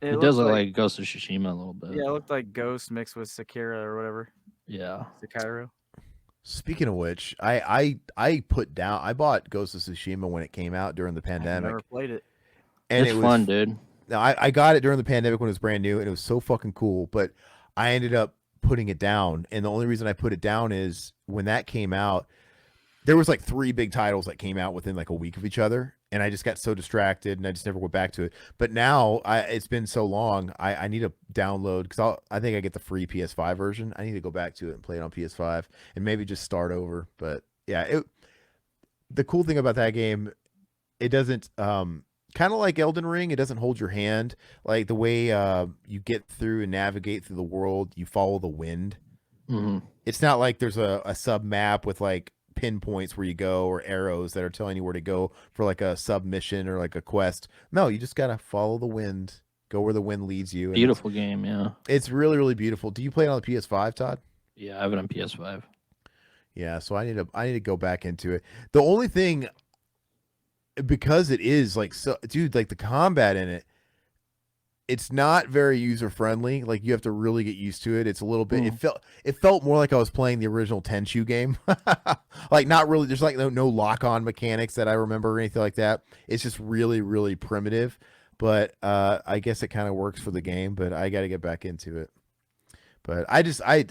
It does look like Ghost of Tsushima a little bit. Yeah, it looked like Ghost mixed with Sekiro or whatever. Yeah. Sekiro. Speaking of which, I put down. I bought Ghost of Tsushima when it came out during the I've pandemic, never played it. and It's it was fun, dude. Now, I got it during the pandemic when it was brand new, and it was so fucking cool. But I ended up putting it down, and the only reason I put it down is when that came out, there was like 3 big titles that came out within like a week of each other, and I just got so distracted, and I just never went back to it. But now, it's been so long, I need to download because I think I get the free PS5 version. I need to go back to it and play it on PS5, and maybe just start over. But yeah, the cool thing about that game, it doesn't kind of like Elden Ring, it doesn't hold your hand. Like the way you get through and navigate through the world, you follow the wind. Mm-hmm. It's not like there's a sub map with like pinpoints where you go or arrows that are telling you where to go for like a submission or like a quest. No, you just gotta follow the wind, go where the wind leads you. And Beautiful game, yeah. It's really, really beautiful. Do you play it on the PS5, Todd? Yeah, I have it on PS5. Yeah, so I need to go back into it. The only thing, because it is like so, dude, like the combat in it, it's not very user friendly. Like you have to really get used to it. It's a little bit. It felt more like I was playing the original Tenchu game. Like not really. There's like no lock on mechanics that I remember or anything like that. It's just really, really primitive. But I guess it kind of works for the game. But I got to get back into it. But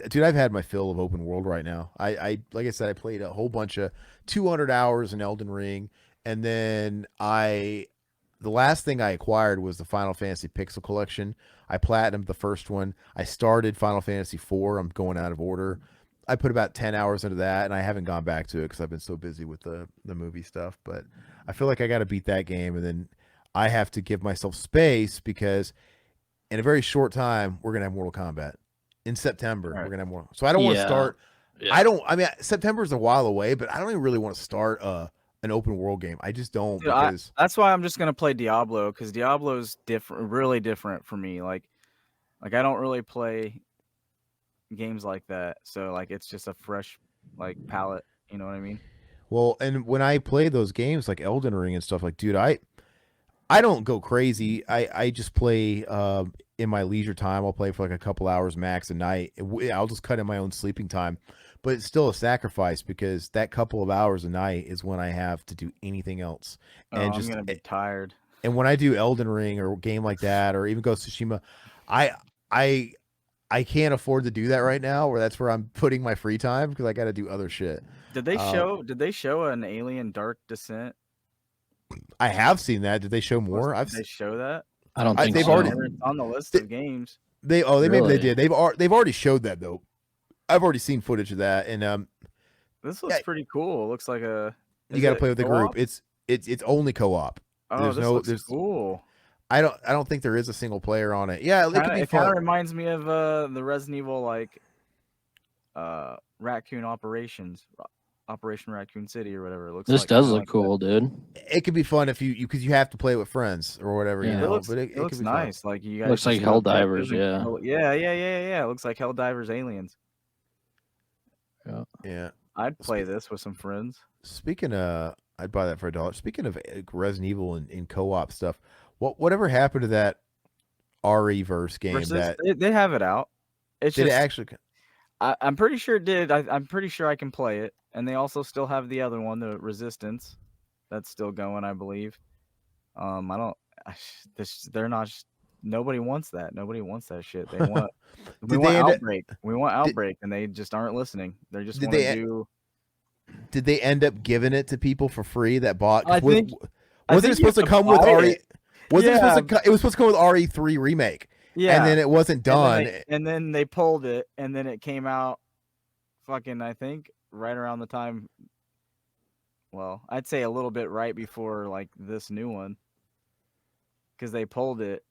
dude, I've had my fill of open world right now. I like I said, I played a whole bunch of 200 hours in Elden Ring, and then the last thing I acquired was the Final Fantasy Pixel Collection. I platinumed the first one. I started Final Fantasy IV. I'm going out of order. I put about 10 hours into that, and I haven't gone back to it because I've been so busy with the movie stuff. But I feel like I got to beat that game, and then I have to give myself space because in a very short time we're gonna have Mortal Kombat. In September, Right. we're gonna have more. So I don't want to start. Yeah. I mean, September is a while away, but I don't even really want to start an open world game. I just don't Dude, because that's why I'm just gonna play Diablo, because Diablo's different, really different for me. Like I don't really play games like that, so like it's just a fresh like palette. You know what I mean? well, and when I play those games like Elden Ring and stuff, like, dude, I don't go crazy. I just play in my leisure time. I'll play for like a couple hours max a night. I'll just cut in my own sleeping time, but it's still a sacrifice because that couple of hours a night is when I have to do anything else. Oh, And I'm gonna be tired. and when I do Elden Ring or a game like that, or even Ghost of Tsushima, I can't afford to do that right now. Where that's where I'm putting my free time because I got to do other shit. Did they show an Alien Dark Descent? I have seen that. Did they show more? Did they show that? I don't think they've so. already- It's on the list of games. Maybe they Really? did. They've already showed that though. I've already seen footage of that, and This looks pretty cool. It looks like a. you got to it play with the co-op? group. It's only co-op. Oh, this looks cool. I don't think there is a single player on it. Yeah, it could be It kind fun. of reminds me of the Resident Evil like Raccoon Operations, Operation Raccoon City or whatever. It looks. This like, does kinda look like cool, dude. It could be fun if you because you have to play with friends or whatever. Yeah. You It know, looks, but it looks could be fun. nice. Like you guys Looks like just go places Helldivers, and yeah. kill- yeah. It looks like Helldivers Aliens. Yeah. I'd play this with some friends. Speaking of, I'd buy that for $1. Speaking of Resident Evil and co-op stuff, whatever happened to that RE verse game? Versus, That they have it out. It's did just it actually? I'm pretty sure it did. I'm pretty sure I can play it, and they also still have the other one, the Resistance, that's still going, I believe. I don't. They're not. Nobody wants that. Nobody wants that shit. They want. We Did want they end up? Outbreak. We want Did, Outbreak, and they just aren't listening. They just did want to they? do. Did they end up giving it to people for free that bought? I think. Wasn't it supposed to come with RE? Wasn't it supposed to? It was supposed to come with RE3 remake. Yeah. And then it wasn't done. And then they pulled it, and then it came out. Fucking, I think right around the time. Well, I'd say a little bit right before like this new one, because they pulled it,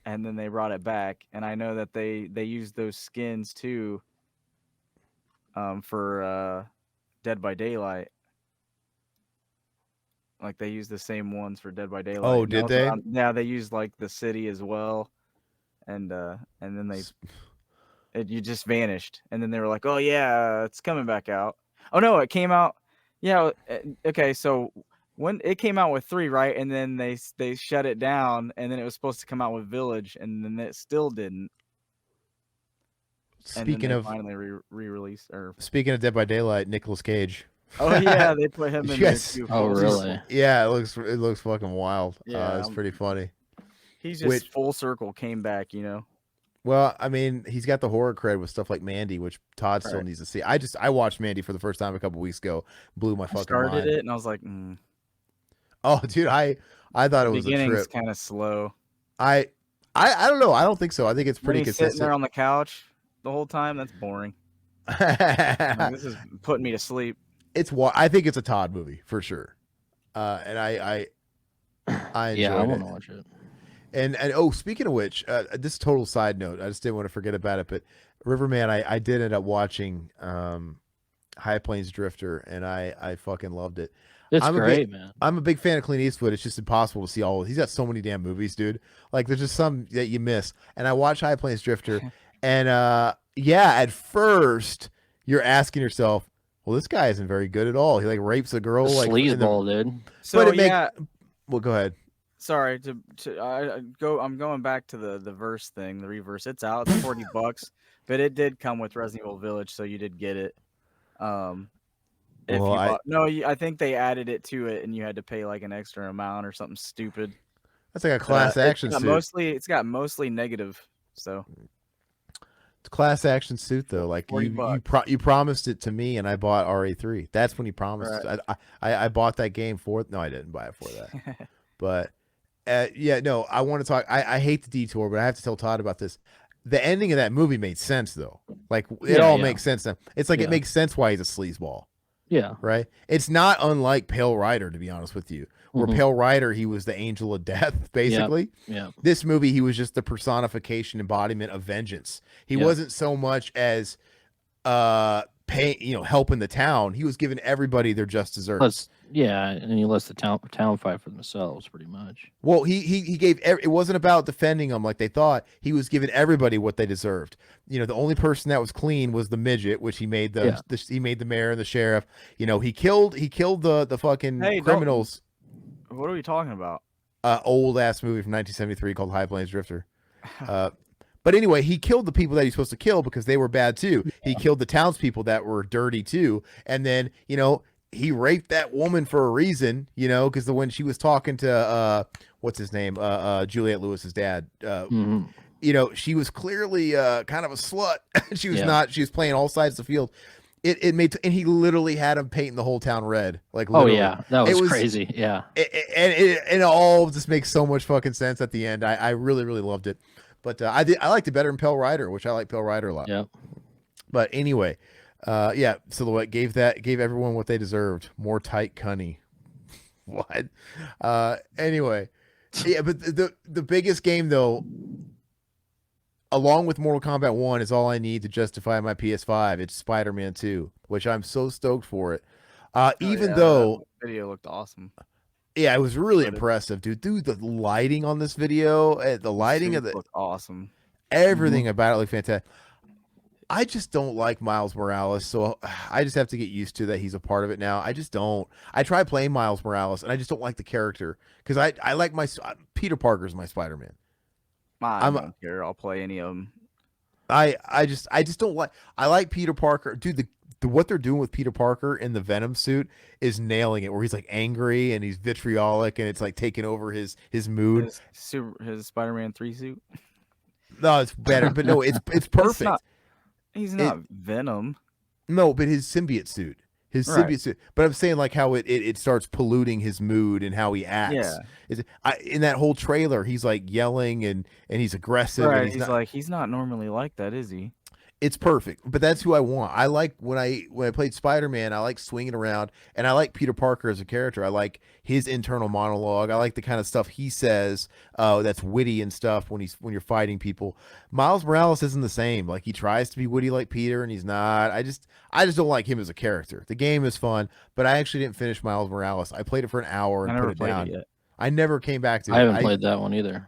and then they brought it back, and I know that they used those skins too. For Dead by Daylight. Like they used the same ones for Dead by Daylight. Oh, did they? Yeah, they used like the city as well, and then you just vanished, and then they were like, "Oh yeah, it's coming back out." Oh no, it came out. Yeah, okay. So when it came out with 3, right, and then they shut it down, and then it was supposed to come out with Village, and then it still didn't. Speaking of finally re-released, or speaking of Dead by Daylight, Nicolas Cage. Oh yeah, they put him in there too. Oh really? Yeah, it looks fucking wild. Yeah, it's pretty funny. He's just full circle came back, you know. Well, I mean, he's got the horror cred with stuff like Mandy, which Todd still needs to see. I watched Mandy for the first time a couple weeks ago. Blew my fucking mind. Started it and I was like, Oh, dude, I thought it was a trip. Beginning's kind of slow. I don't know. I don't think so. I think it's pretty consistent. Sitting there on the couch the whole time, that's boring. This is putting me to sleep. I think it's a Todd movie for sure. And I enjoyed yeah, I want it. to watch it. And oh, speaking of which, this total side note, I just didn't want to forget about it. But Riverman, I did end up watching High Plains Drifter, and I fucking loved it. It's great, man. I'm a big fan of Clint Eastwood. It's just impossible to see all. He's got so many damn movies, dude. Like there's just some that you miss. And I watched High Plains Drifter, and yeah, at first you're asking yourself, well, this guy isn't very good at all. He like rapes a girl, like sleazeball, dude. So but well, go ahead. Sorry I'm going back to the verse thing, the reverse. It's out. It's $40, but it did come with Resident Evil Village, so you did get it. I think they added it to it, and you had to pay like an extra amount or something stupid. That's like a class action suit. It's got mostly negative, so it's a class action suit though. Like you promised it to me, and I bought RA3. That's when you promised. Right. I bought that game for. No, I didn't buy it for that. But yeah, no, I want to talk. I hate the detour, but I have to tell Todd about this. The ending of that movie made sense though. Like it all makes sense now. It's like it makes sense why he's a sleazeball. Yeah. Right. It's not unlike Pale Rider, to be honest with you. Where Pale Rider, he was the angel of death, basically. Yeah. This movie, he was just the personification, embodiment of vengeance. He wasn't so much as helping the town. He was giving everybody their just desserts. And he lets the town fight for themselves, pretty much. Well, he gave. It wasn't about defending them like they thought. He was giving everybody what they deserved. You know, the only person that was clean was the midget, which he made he made the mayor and the sheriff. You know, he killed the fucking criminals. What are we talking about? Old ass movie from 1973 called High Plains Drifter. But anyway, he killed the people that he's supposed to kill because they were bad too. He killed the townspeople that were dirty too, and then he raped that woman for a reason, because when she was talking to what's his name, Juliette Lewis's dad, she was clearly kind of a slut. She was not. She was playing all sides of the field. It made, and he literally had him painting the whole town red. Like, literally. Oh yeah, that was crazy. Yeah, and it all just makes so much fucking sense at the end. I really really loved it, but I liked it better than Pale Rider, which I like Pale Rider a lot. Yeah, but anyway. Silhouette gave everyone what they deserved. More tight cunny. What? Anyway. Yeah, but the biggest game though, along with Mortal Kombat 1, is all I need to justify my PS5. It's Spider-Man 2, which I'm so stoked for it. Even though that video looked awesome. Yeah, it was really impressive, dude. The lighting on this video, the lighting of looked awesome. Everything about it looked fantastic. I just don't like Miles Morales, so I just have to get used to that he's a part of it now. I just don't. I try playing Miles Morales, and I just don't like the character because I like Peter Parker's my Spider-Man. I don't care. I'll play any of them. I just don't like. I like Peter Parker, dude. The what they're doing with Peter Parker in the Venom suit is nailing it. Where he's like angry and he's vitriolic and it's like taking over his mood. His Spider-Man 3 suit. No, it's better, but no, it's It's perfect. not. He's not Venom. No, but his symbiote suit. His Right. symbiote suit. But I'm saying like how it starts polluting his mood and how he acts. Yeah. In that whole trailer, he's like yelling and he's aggressive. Right. And he's not normally like that, is he? it's perfect. But that's who I want. I like when I played Spider-Man, I like swinging around, and I like Peter Parker as a character. I like his internal monologue. I like the kind of stuff he says that's witty and stuff when you're fighting people. Miles Morales isn't the same. Like he tries to be witty like Peter and he's not. I just don't like him as a character. The game is fun, but I actually didn't finish Miles Morales. I played it for an hour and put it down. Yet. I never came back to it. I haven't played that one either.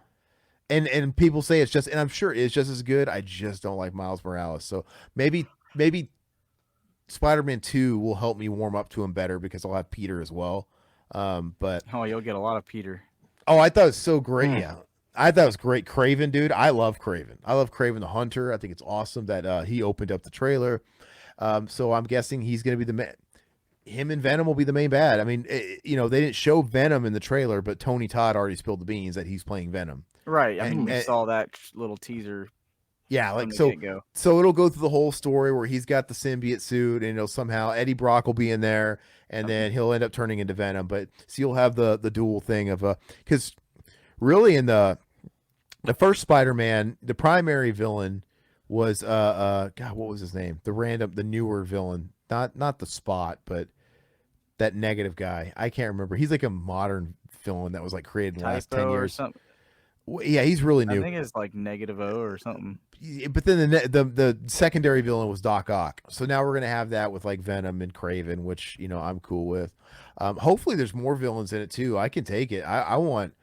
And people say it's just, and I'm sure it's just as good. I just don't like Miles Morales. So maybe Spider-Man 2 will help me warm up to him better because I'll have Peter as well. But you'll get a lot of Peter. Oh, I thought it was so great. Yeah. I thought it was great. Craven, dude. I love Craven. I love Craven the Hunter. I think it's awesome that he opened up the trailer. So I'm guessing he's going to be the man. Him and Venom will be the main bad. I mean, they didn't show Venom in the trailer, but Tony Todd already spilled the beans that he's playing Venom. Right. I mean, we saw that little teaser. Yeah, like so it'll go through the whole story where he's got the symbiote suit, and somehow Eddie Brock will be in there, and then he'll end up turning into Venom. But so you'll have the dual thing of because really in the first Spider-Man, the primary villain was God, what was his name? The newer villain, not the Spot, but that negative guy. I can't remember. He's like a modern villain that was like created in the last 10 years. Yeah, he's really new. I think it's like Negative O or something. But then the secondary villain was Doc Ock. So now we're gonna have that with like Venom and Craven, which I'm cool with. Hopefully there's more villains in it too. I can take it. I want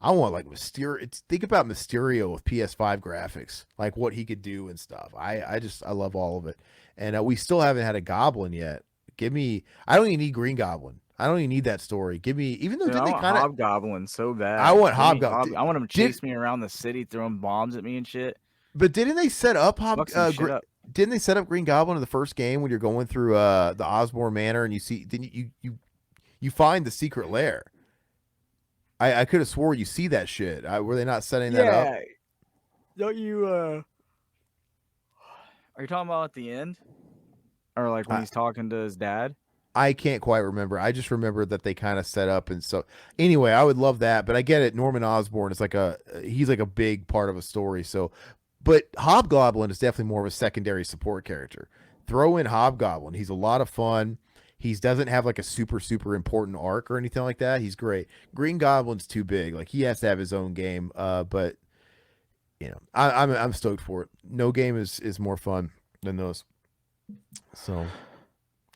like Mysterio. Think about Mysterio with PS5 graphics, like what he could do and stuff. I love all of it. And we still haven't had a Goblin yet. I don't even need Green Goblin. I don't even need that story. Give me, even though didn't they kind of Hobgoblin so bad. I want Hobgoblin. I want him to chase me around the city, throwing bombs at me and shit. But didn't they set up Didn't they set up Green Goblin in the first game when you're going through the Osborn Manor and you find the secret lair? I could have swore you see that shit. Were they not setting that up? Don't you? Are you talking about at the end, or like when he's talking to his dad? I can't quite remember. I just remember that they kind of set up, and so anyway, I would love that. But I get it. Norman Osborn is he's like a big part of a story. So, but Hobgoblin is definitely more of a secondary support character. Throw in Hobgoblin. He's a lot of fun. He doesn't have like a super important arc or anything like that. He's great. Green Goblin's too big. Like he has to have his own game. But I'm stoked for it. No game is more fun than those. So.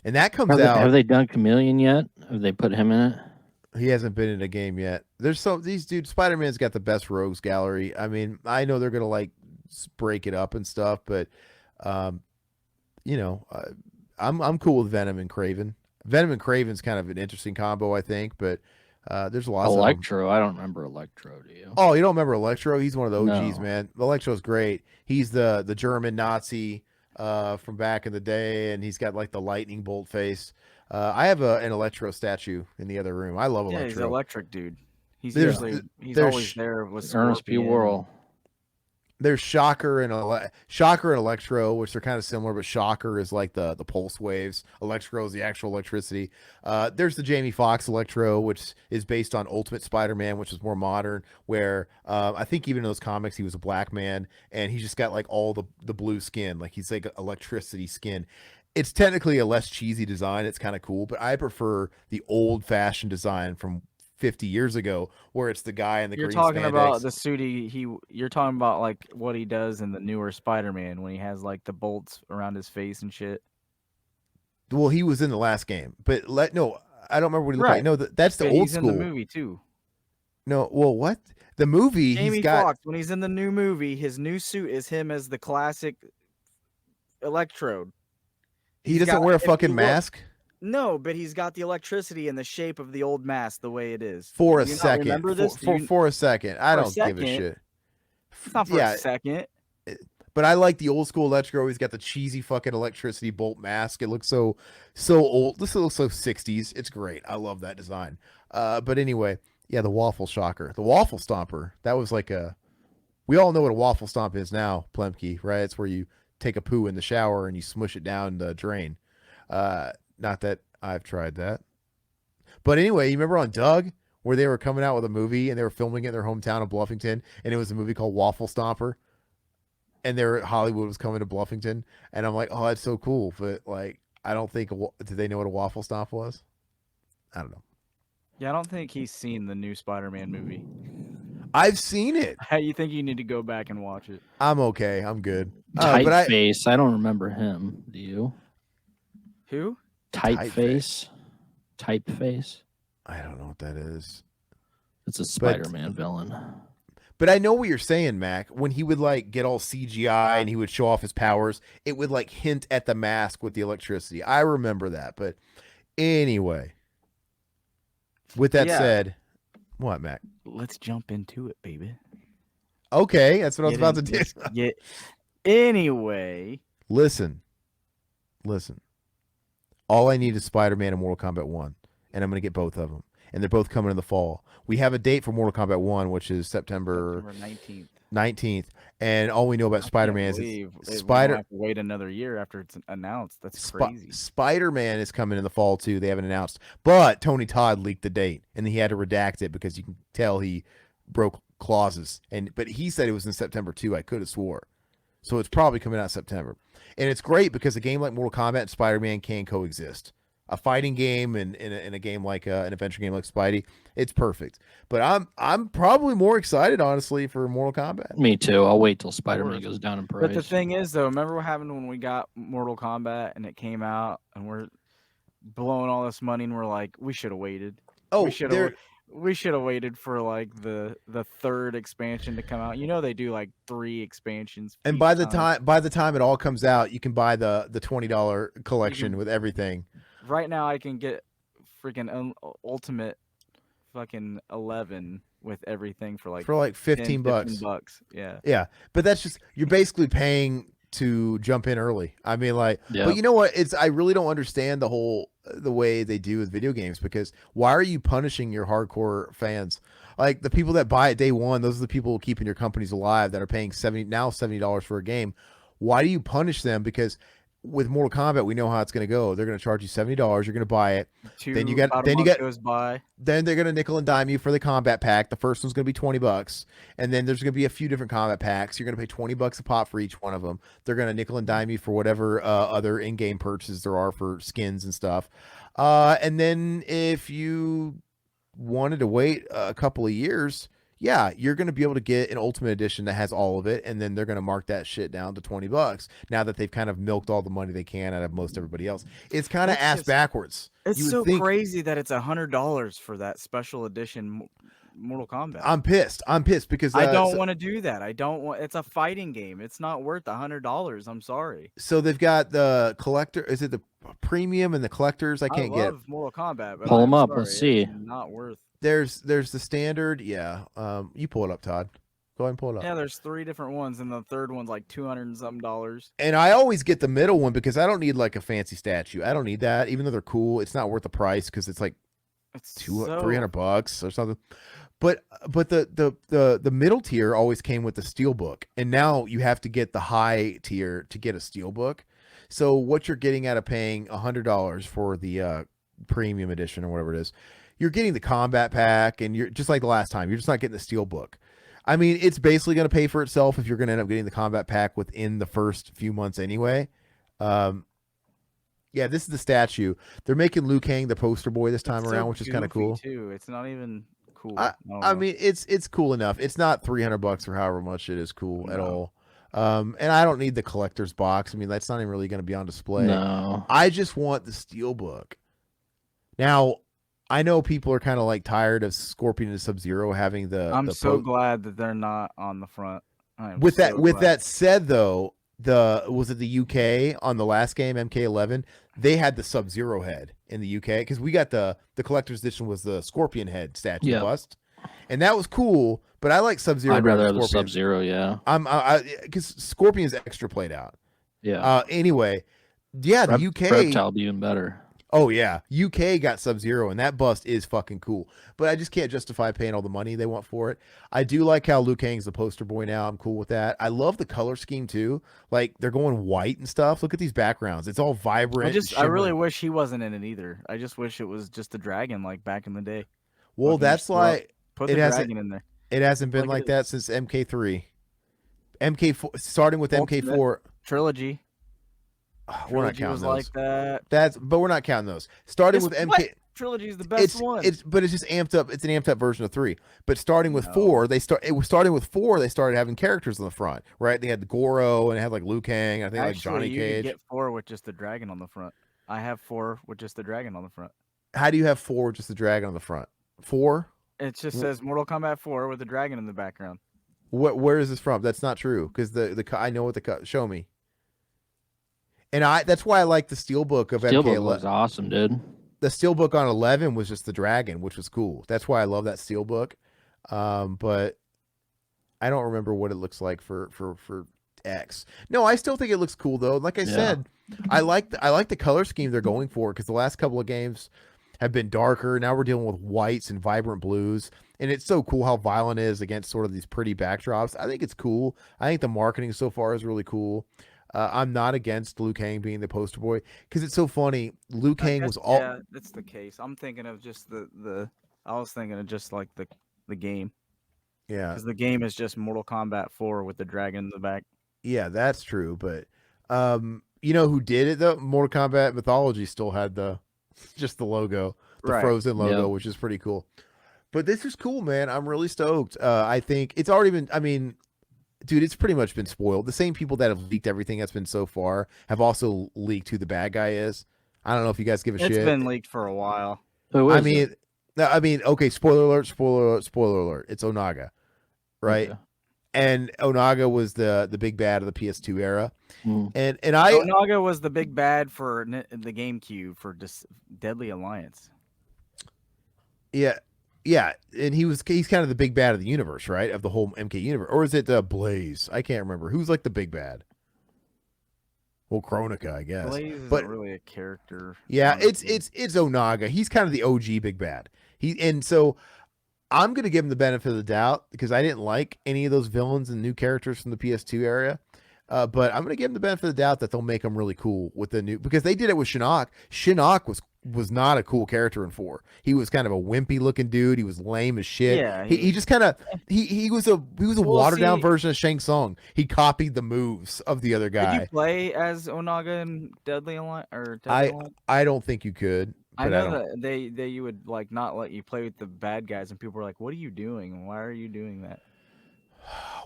And that comes out. Have they done Chameleon yet? Have they put him in it? He hasn't been in a game yet. These dudes. Spider-Man's got the best rogues gallery. I mean, I know they're gonna like break it up and stuff, but I'm cool with Venom and Craven. Venom and Craven's kind of an interesting combo, I think. But there's a lot of Electro. I don't remember Electro. Do you? Oh, you don't remember Electro? He's one of the OGs, No. man. Electro's great. He's the German Nazi. From back in the day, and he's got like the lightning bolt face. I have an Electro statue in the other room. I love Electro. He's an electric dude. He's there's always there with Ernest P. Worrell. There's Shocker and Electro, which they're kind of similar, but Shocker is like the pulse waves. Electro is the actual electricity. There's the Jamie Foxx Electro, which is based on Ultimate Spider-Man, which is more modern, where I think even in those comics he was a black man, and he just got like all the blue skin, like he's like electricity skin. It's technically a less cheesy design. It's kind of cool, but I prefer the old-fashioned design from 50 years ago, where it's the guy in the green spandex. You're talking about the suit you're talking about like what he does in the newer Spider-Man when he has like the bolts around his face and shit. Well, he was in the last game, but I don't remember what he looked Right. like. No, that's the old he's school. in the movie too. No, well, what? The movie, Jamie he's got Foxx, when he's in the new movie, his new suit is him as the classic Electrode. he doesn't wear a fucking mask. No, but he's got the electricity in the shape of the old mask, the way it is. For a Do you not second. remember this? For a second. I don't give a shit. It's not for a second. But I like the old school Electro. He's got the cheesy fucking electricity bolt mask. It looks so old. This looks so 60s. It's great. I love that design. But anyway, yeah, the waffle shocker, the waffle stomper. That was like a. We all know what a waffle stomp is now, Plemke, right? It's where you take a poo in the shower and you smush it down the drain. Not that I've tried that. But anyway, you remember on Doug where they were coming out with a movie and they were filming it in their hometown of Bluffington, and it was a movie called Waffle Stomper, and Hollywood was coming to Bluffington, and I'm like, oh, that's so cool, but like, I don't think did they know what a waffle stomp was? I don't know. Yeah, I don't think he's seen the new Spider-Man movie. I've seen it. You think you need to go back and watch it? I'm okay. I'm good. Typeface. I don't remember him. Do you? Who? Typeface. Typeface. I don't know what that is. It's a Spider-Man villain. But I know what you're saying, Mac. When he would like get all CGI and he would show off his powers, it would like hint at the mask with the electricity. I remember that. But anyway, with that said, what, Mac? Let's jump into it, baby. Okay, that's what I was about to do. Yeah. Anyway, listen. All I need is Spider-Man and Mortal Kombat 1, and I'm going to get both of them. And they're both coming in the fall. We have a date for Mortal Kombat 1, which is September 19th. And all we know about Spider-Man is Spider. Have to wait another year after it's announced. That's crazy. Spider-Man is coming in the fall too. They haven't announced, but Tony Todd leaked the date, and he had to redact it because you can tell he broke clauses. But he said it was in September too. I could have swore. So it's probably coming out in September. And it's great because a game like Mortal Kombat and Spider-Man can coexist. A fighting game and in a game like an adventure game like Spidey, it's perfect. But I'm probably more excited, honestly, for Mortal Kombat. Me too. I'll wait till Spider-Man goes down in price. But the thing is, though, remember what happened when we got Mortal Kombat and it came out and we're blowing all this money and we're like, we should have waited. Oh, we should have waited for like the third expansion to come out. You know they do like 3 expansions. And by the time it all comes out, you can buy the $20 collection with everything. Right now, I can get freaking Ultimate fucking 11 with everything for like $15. $15. Yeah. Yeah, but that's just you're basically paying to jump in early. I mean, like, but you know what? I really don't understand the way they do with video games, because why are you punishing your hardcore fans? Like the people that buy it day one, those are the people keeping your companies alive that are paying $70 for a game. Why do you punish them? Because with Mortal Kombat, we know how it's going to go. They're going to charge you $70. You're going to buy it. Then they're going to nickel and dime you for the combat pack. The first one's going to be $20, and then there's going to be a few different combat packs. You're going to pay $20 a pop for each one of them. They're going to nickel and dime you for whatever other in-game purchases there are for skins and stuff. And then if you wanted to wait a couple of years, yeah, you're going to be able to get an Ultimate Edition that has all of it, and then they're going to mark that shit down to $20 now that they've kind of milked all the money they can out of most everybody else. It's kind of ass backwards. It's so crazy that it's $100 for that special edition Mortal Kombat. I'm pissed because I don't want to do that. It's a fighting game. It's not worth $100. I'm sorry. So they've got the collector. Is it the premium and the collectors? I love Mortal Kombat. But pull them up. Let's see. It's not worth. There's the standard, yeah. You pull it up, Todd. Go ahead and pull it up. Yeah, there's 3 different ones, and the third one's like $200 and something. And I always get the middle one because I don't need like a fancy statue. I don't need that, even though they're cool. It's not worth the price because it's like $300 or something. But the middle tier always came with the steelbook, and now you have to get the high tier to get a steelbook. So what you're getting out of paying $100 for the premium edition or whatever it is, you're getting the combat pack, and you're just like the last time. You're just not getting the steelbook. I mean, it's basically going to pay for itself if you're going to end up getting the combat pack within the first few months anyway. Yeah, this is the statue. They're making Liu Kang the poster boy this time around, which is kind of cool. Too. It's not even cool. I mean, it's cool enough. It's not $300 or however much it is cool at all. And I don't need the collector's box. I mean, that's not even really going to be on display. No. I just want the steelbook. Now, I know people are kind of like tired of Scorpion and Sub-Zero having the. I'm so glad that they're not on the front. With that said, though, was it the UK on the last game, MK11? They had the Sub-Zero head in the UK because we got the collector's edition was the Scorpion head statue bust, and that was cool. But I like Sub-Zero. I'd rather have the Scorpion. Sub-Zero. Yeah. Because Scorpion's extra played out. Yeah. Anyway, yeah, the UK. Reptile be even better. Oh yeah, UK got Sub-Zero, and that bust is fucking cool. But I just can't justify paying all the money they want for it. I do like how Liu Kang's the poster boy now. I'm cool with that. I love the color scheme too. Like they're going white and stuff. Look at these backgrounds. It's all vibrant. I really wish he wasn't in it either. I just wish it was just a dragon like back in the day. Well, that's like put the dragon in there. It hasn't been like that since MK3. MK4 starting with MK4 trilogy. We're not counting those. Like that. But we're not counting those. Starting with MK trilogy is the best one. But it's just amped up. It's an amped up version of 3. But starting with 4, they started having characters on the front, right? They had the Goro and it had like Liu Kang. I think like Johnny Cage. You get 4 with just the dragon on the front. I have 4 with just the dragon on the front. How do you have 4 with just the dragon on the front? 4? It just says Mortal Kombat 4 with the dragon in the background. Where is this from? That's not true because the I know what the show me. And that's why I like the steelbook of MK11. Steelbook was awesome, dude. The steelbook on 11 was just the dragon, which was cool. That's why I love that steelbook. But I don't remember what it looks like for X. No, I still think it looks cool though. Like I said, I like the color scheme they're going for because the last couple of games have been darker. Now we're dealing with whites and vibrant blues. And it's so cool how violent it is against sort of these pretty backdrops. I think it's cool. I think the marketing so far is really cool. I'm not against Liu Kang being the poster boy because it's so funny. Liu Kang was all. Yeah, that's the case. I'm thinking of just I was thinking of just like the game. Yeah, because the game is just Mortal Kombat 4 with the dragon in the back. Yeah, that's true. But you know who did it though? Mortal Kombat Mythology still had just the logo, the Frozen logo, which is pretty cool. But this is cool, man. I'm really stoked. I think it's already been. I mean. Dude, it's pretty much been spoiled. The same people that have leaked everything that's been so far have also leaked who the bad guy is. I don't know if you guys give a shit. It's been leaked for a while. I mean, okay, spoiler alert. It's Onaga, right? Okay. And Onaga was the big bad of the PS2 era. Onaga was the big bad for the GameCube for Deadly Alliance. Yeah. Yeah, and he's kind of the big bad of the universe, right? Of the whole MK universe. Or is it Blaze? I can't remember. Who's like the big bad? Well, Kronika, I guess. Blaze isn't really a character. Yeah, it's Onaga. He's kind of the OG big bad. So I'm going to give him the benefit of the doubt because I didn't like any of those villains and new characters from the PS2 area. But I'm going to give him the benefit of the doubt that they'll make him really cool with the new, because they did it with Shinnok. Shinnok was not a cool character in 4. He was kind of a wimpy looking dude. He was lame as shit. Yeah, he just kind of he was a watered down version of Shang Tsung. He copied the moves of the other guy. Did you play as Onaga in Deadly Alliance or I don't think you could. I know that they you would like not let you play with the bad guys, and people were like, "What are you doing? Why are you doing that?"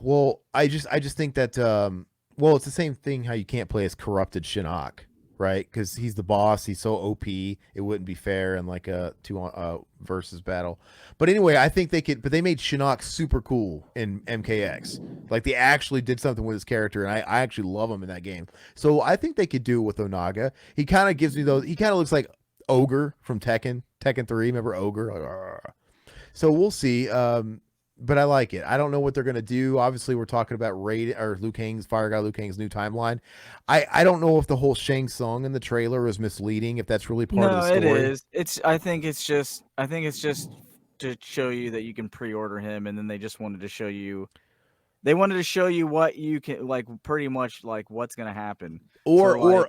Well, I just think that it's the same thing how you can't play as corrupted Shinnok. Right, because he's the boss. He's so OP. It wouldn't be fair in like a 2 versus battle. But anyway, I think they could. But they made Shinnok super cool in MKX. Like they actually did something with his character, and I actually love him in that game. So I think they could do it with Onaga. He kind of gives me those. He kind of looks like Ogre from Tekken 3. Remember Ogre? Like, so we'll see. But I like it. I don't know what they're gonna do. Obviously, we're talking about Liu Kang's new timeline. I don't know if the whole Shang Tsung in the trailer is misleading. If that's really part of the story. No, it is. I think it's just to show you that you can pre-order him, and then they just wanted to show you. They wanted to show you what you can like, pretty much like what's gonna happen. Or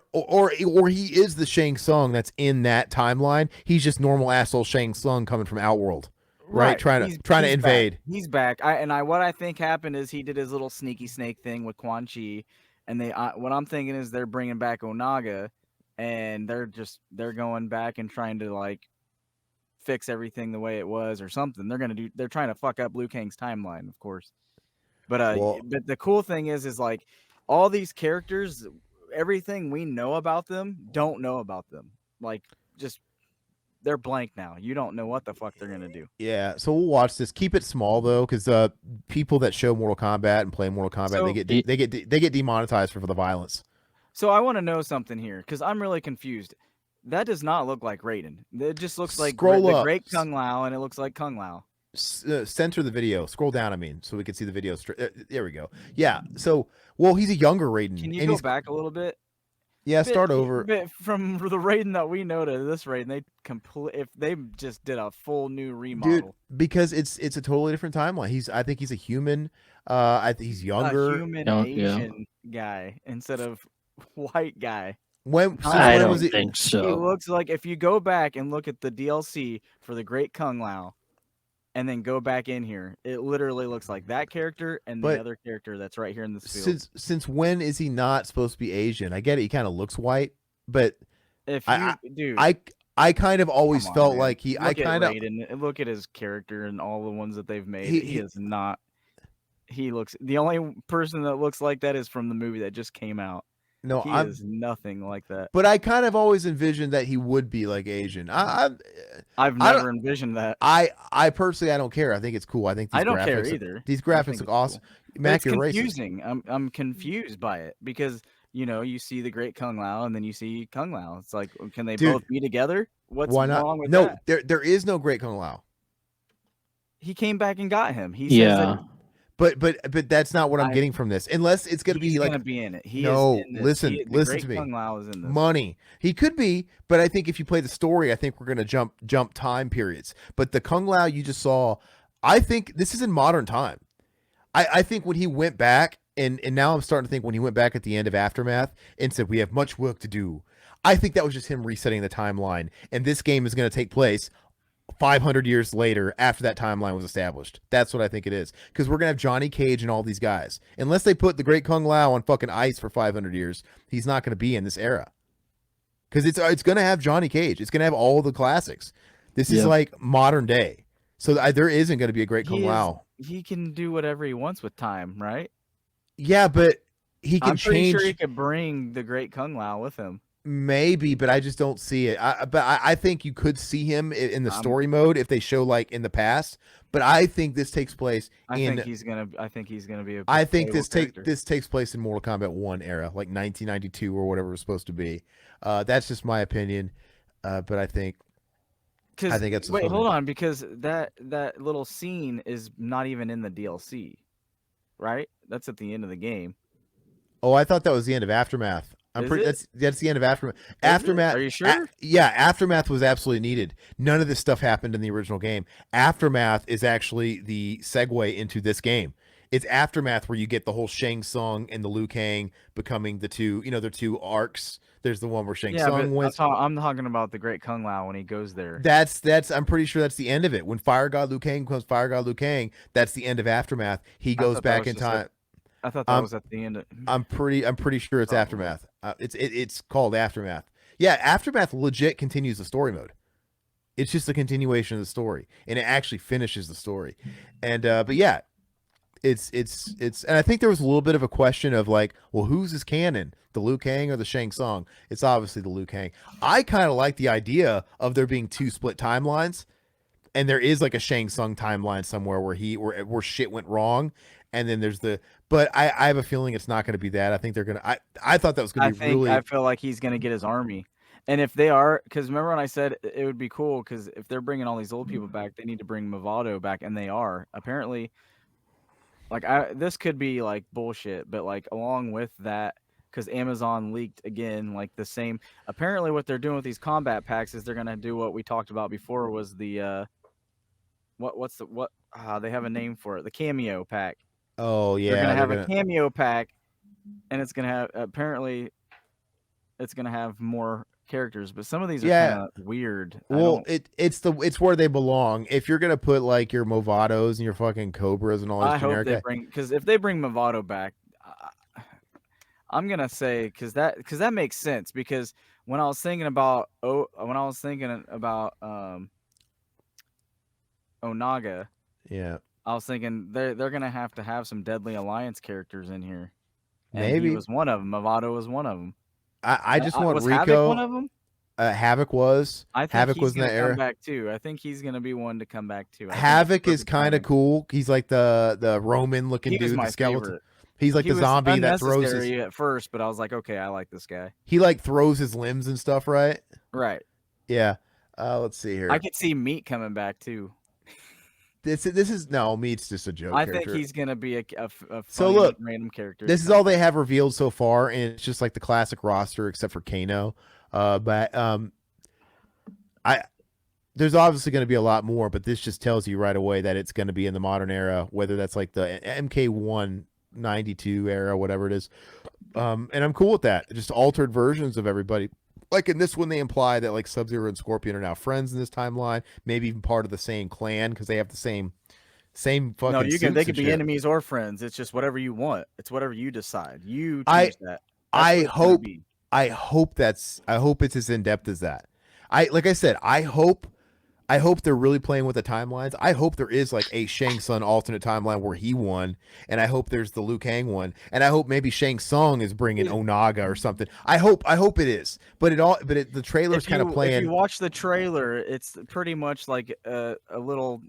he is the Shang Tsung that's in that timeline. He's just normal asshole Shang Tsung coming from Outworld. Right, trying to invade. Back. He's back. What I think happened is he did his little sneaky snake thing with Quan Chi, and what I'm thinking is they're bringing back Onaga, and they're going back and trying to like fix everything the way it was or something. They're trying to fuck up Liu Kang's timeline, of course. But but the cool thing is like all these characters, everything we know about them, don't know about them. Like just. They're blank now. You don't know what the fuck they're gonna do. Yeah, so we'll watch this. Keep it small though, because people that show Mortal Kombat and play Mortal Kombat, they get demonetized for the violence. So I want to know something here, because I'm really confused. That does not look like Raiden. It just looks like the great Kung Lao, and it looks like Kung Lao. center the video. Scroll down, I mean, so we can see the video. There we go. Yeah. So, well, he's a younger Raiden. Can you and go he's back a little bit? Yeah, start over. But from the Raiden that we know to this Raiden, if they just did a full new remodel. Dude, because it's a totally different timeline. I think he's a human. I think he's younger. A human Asian guy instead of white guy. I don't think so. He looks like, if you go back and look at the DLC for the Great Kung Lao, and then go back in here, it literally looks like that character and the other character that's right here in this field. Since when is he not supposed to be Asian? I get it, he kind of looks white, but I kind of always felt like he. Look at his character and all the ones that they've made. He is not. He looks. The only person that looks like that is from the movie that just came out. No, he is nothing like that. But I kind of always envisioned that he would be like Asian. I've never envisioned that. I personally, I don't care. I think it's cool. I think these I don't graphics, care either. These graphics look awesome. Cool. Mac, it's you're confusing. racist. I'm confused by it because you see the Great Kung Lao and then you see Kung Lao. It's like, can they both be together? What's wrong with that? No, there is no Great Kung Lao. He came back and got him. He says that. But that's not what I'm getting from this. Unless it's going to be like, gonna be in it. Listen to me. Kung Lao is in this. Money. He could be, but I think if you play the story, I think we're going to jump time periods. But the Kung Lao you just saw, I think this is in modern time. I think when he went back, and now I'm starting to think when he went back at the end of Aftermath and said, we have much work to do. I think that was just him resetting the timeline. And this game is going to take place 500 years later after that timeline was established. That's what I think it is. Because we're going to have Johnny Cage and all these guys. Unless they put the Great Kung Lao on fucking ice for 500 years, he's not going to be in this era. Because it's going to have Johnny Cage. It's going to have all the classics. This is like modern day. So there isn't going to be a Great Kung Lao. He can do whatever he wants with time, right? Yeah, but he can I'm pretty change. sure he could bring the Great Kung Lao with him. Maybe, but I just don't see it. I think you could see him in the story mode if they show like in the past. But I think this takes place. I think he's gonna be. I think this takes place in Mortal Kombat 1 era, like 1992 or whatever it was supposed to be. That's just my opinion. But I think it's. Wait, hold on, because that little scene is not even in the DLC, right? That's at the end of the game. Oh, I thought that was the end of Aftermath. That's the end of Aftermath. Aftermath. Are you sure? Yeah, Aftermath was absolutely needed. None of this stuff happened in the original game. Aftermath is actually the segue into this game. It's Aftermath where you get the whole Shang Tsung and the Liu Kang becoming the two. They're two arcs. There's the one where Shang Tsung went. I'm talking about the Great Kung Lao when he goes there. That's. I'm pretty sure that's the end of it. When Fire God Liu Kang becomes Fire God Liu Kang, that's the end of Aftermath. He goes back in time. I thought that was at the end. I'm pretty sure it's Aftermath. It's called Aftermath. Yeah, Aftermath legit continues the story mode. It's just a continuation of the story, and it actually finishes the story. And but yeah, it's and I think there was a little bit of a question of like, well, who's his canon, the Liu Kang or the Shang Tsung? It's obviously the Liu Kang. I kind of like the idea of there being two split timelines, and there is like a Shang Tsung timeline somewhere where shit went wrong. And then there's but I have a feeling it's not going to be that. I think they're going to, I thought that was going to be really. I feel like he's going to get his army. And if they are, because remember when I said it would be cool, because if they're bringing all these old people back, they need to bring Movado back. And they are. Apparently, like, this could be like bullshit, but like along with that, because Amazon leaked again, like the same. Apparently, what they're doing with these combat packs is they're going to do what we talked about before was the, they have a name for it, the cameo pack. Oh yeah, they're gonna have a cameo pack, and it's gonna have more characters. But some of these are kind of weird. Well, it's where they belong. If you're gonna put like your Movados and your fucking Cobras and all this generic, I hope because if they bring Movado back, I'm gonna say because that makes sense. Because when I was thinking about Onaga, yeah. I was thinking they're gonna have to have some Deadly Alliance characters in here. And maybe he was one of them. Movado was one of them. I just want was Rico. Havoc one of them? Havoc was. I think Havoc he's was in that era. Come back too. I think he's gonna be one to come back too. Havoc is kind of cool. He's like the Roman looking dude, the skeleton. Favorite. He's like the zombie that throws his. At first, but I was like, okay, I like this guy. He like throws his limbs and stuff, right? Right. Yeah. Let's see here. I could see Meat coming back too. this is no me. It's just a joke. I character. think he's gonna be a funny, So look, random character. This is all they have revealed so far, and it's just like the classic roster except for Kano. But I there's obviously going to be a lot more, but this just tells you right away that it's going to be in the modern era, whether that's like the MK192 era, whatever it is. And I'm cool with that. Just altered versions of everybody. Like in this one, they imply that like Sub-Zero and Scorpion are now friends in this timeline, maybe even part of the same clan because they have the same fucking. No, you can. They could be shit. enemies or friends. It's just whatever you want. It's whatever you decide. You choose that. That's I what it's gonna hope. be. I hope it's as in depth as that. Like I said, I hope they're really playing with the timelines. I hope there is like a Shang Tsung alternate timeline where he won, and I hope there's the Liu Kang one, and I hope maybe Shang Tsung is bringing Onaga or something. I hope it is, but the trailer's kind of playing. If you watch the trailer, it's pretty much like a little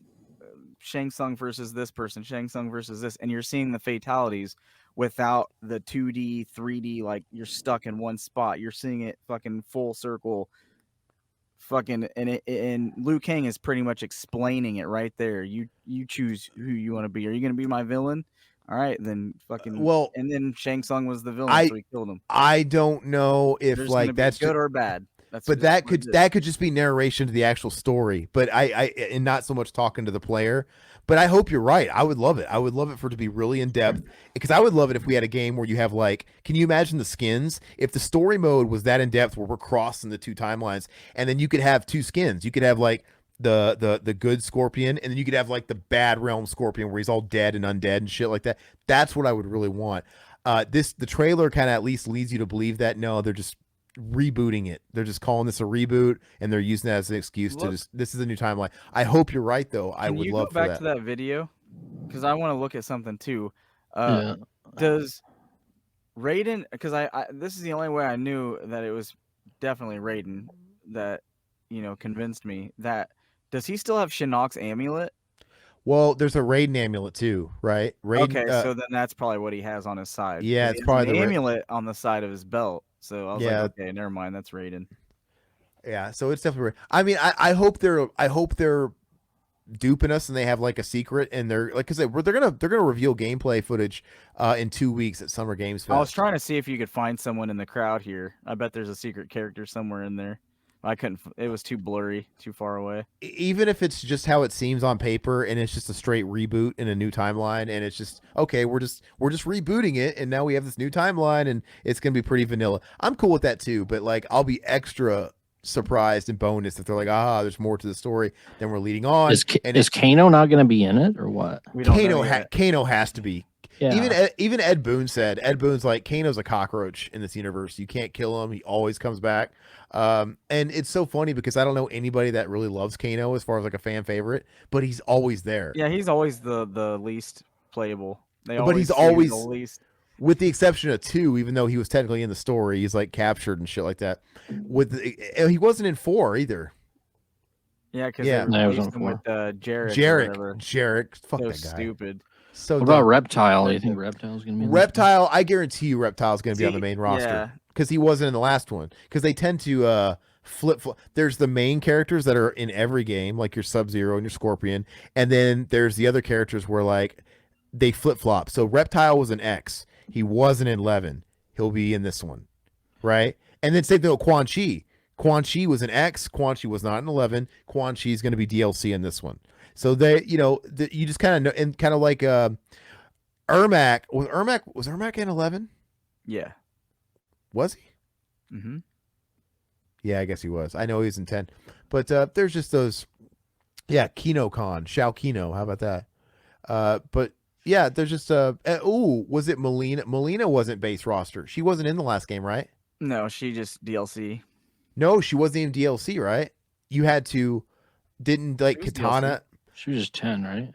Shang Tsung versus this person, Shang Tsung versus this, and you're seeing the fatalities without the 2D, 3D, like you're stuck in one spot. You're seeing it fucking full circle. Fucking and Liu Kang is pretty much explaining it right there. You choose who you want to be. Are you gonna be my villain? All right, then fucking well. And then Shang Tsung was the villain, so he killed him. I don't know if There's like that's good or bad. But that could just be narration to the actual story. But I and not so much talking to the player. But I hope you're right. I would love it. I would love it for it to be really in depth because I would love it if we had a game where you have like, can you imagine the skins? If the story mode was that in depth where we're crossing the two timelines, and then you could have two skins. You could have like the good Scorpion, and then you could have like the bad Realm Scorpion where he's all dead and undead and shit like that. That's what I would really want. The trailer kind of at least leads you to believe that no, they're just rebooting it. They're just calling this a reboot, and they're using that as an excuse to just this is a new timeline. I hope you're right though. I would love go back to that video because I want to look at something too. Does Raiden? Because I this is the only way I knew that it was definitely Raiden that convinced me that. Does he still have Shinnok's amulet? Well, there's a Raiden amulet too, right? Raiden, okay, so then that's probably what he has on his side. Yeah, it's probably the amulet on the side of his belt. So I was like, okay, never mind, that's Raiden. Yeah, so it's definitely. I mean, I hope they're duping us and they have like a secret, and they're like, cause they're gonna reveal gameplay footage in 2 weeks at Summer Games Fest. I was trying to see if you could find someone in the crowd here. I bet there's a secret character somewhere in there. I couldn't. It was too blurry, too far away. Even if it's just how it seems on paper, and it's just a straight reboot in a new timeline, and it's just okay, we're just rebooting it, and now we have this new timeline, and it's gonna be pretty vanilla. I'm cool with that too, but like I'll be extra surprised and bonus if they're like, there's more to the story than we're leading on. Is Kano not gonna be in it or what? Kano has to be. Yeah. Even Ed Boon said, Boon's like, Kano's a cockroach in this universe. You can't kill him. He always comes back. And it's so funny because I don't know anybody that really loves Kano as far as like a fan favorite, but he's always there. Yeah, he's always the least playable. But he's always the least. With the exception of 2, even though he was technically in the story, he's like captured and shit like that. He wasn't in 4 either. Yeah, because he was on 4. With Jarek. Jarek, fuck so that guy. Stupid. So what about Reptile? Do you think Reptile's gonna be in Reptile? I guarantee you, Reptile's gonna be on the main roster because he wasn't in the last one. Because they tend to flip. There's the main characters that are in every game, like your Sub-Zero and your Scorpion, and then there's the other characters where like they flip flop. So Reptile was an X. He wasn't in 11. He'll be in this one, right? And then same thing with Quan Chi. Quan Chi was an X. Quan Chi was not in 11. Quan Chi is going to be DLC in this one. So they, you just kind of know, and kind of like Ermac. Was Ermac in 11? Yeah. Was he? Mm-hmm. Yeah, I guess he was. I know he was in 10. But there's just those, Kino Con, Shao Kino. How about that? But yeah, there's just was it Melina? Melina wasn't base roster. She wasn't in the last game, right? No, she just DLC. No, she wasn't even DLC, right? You had to, didn't like Katana. DLC. She was just 10, right?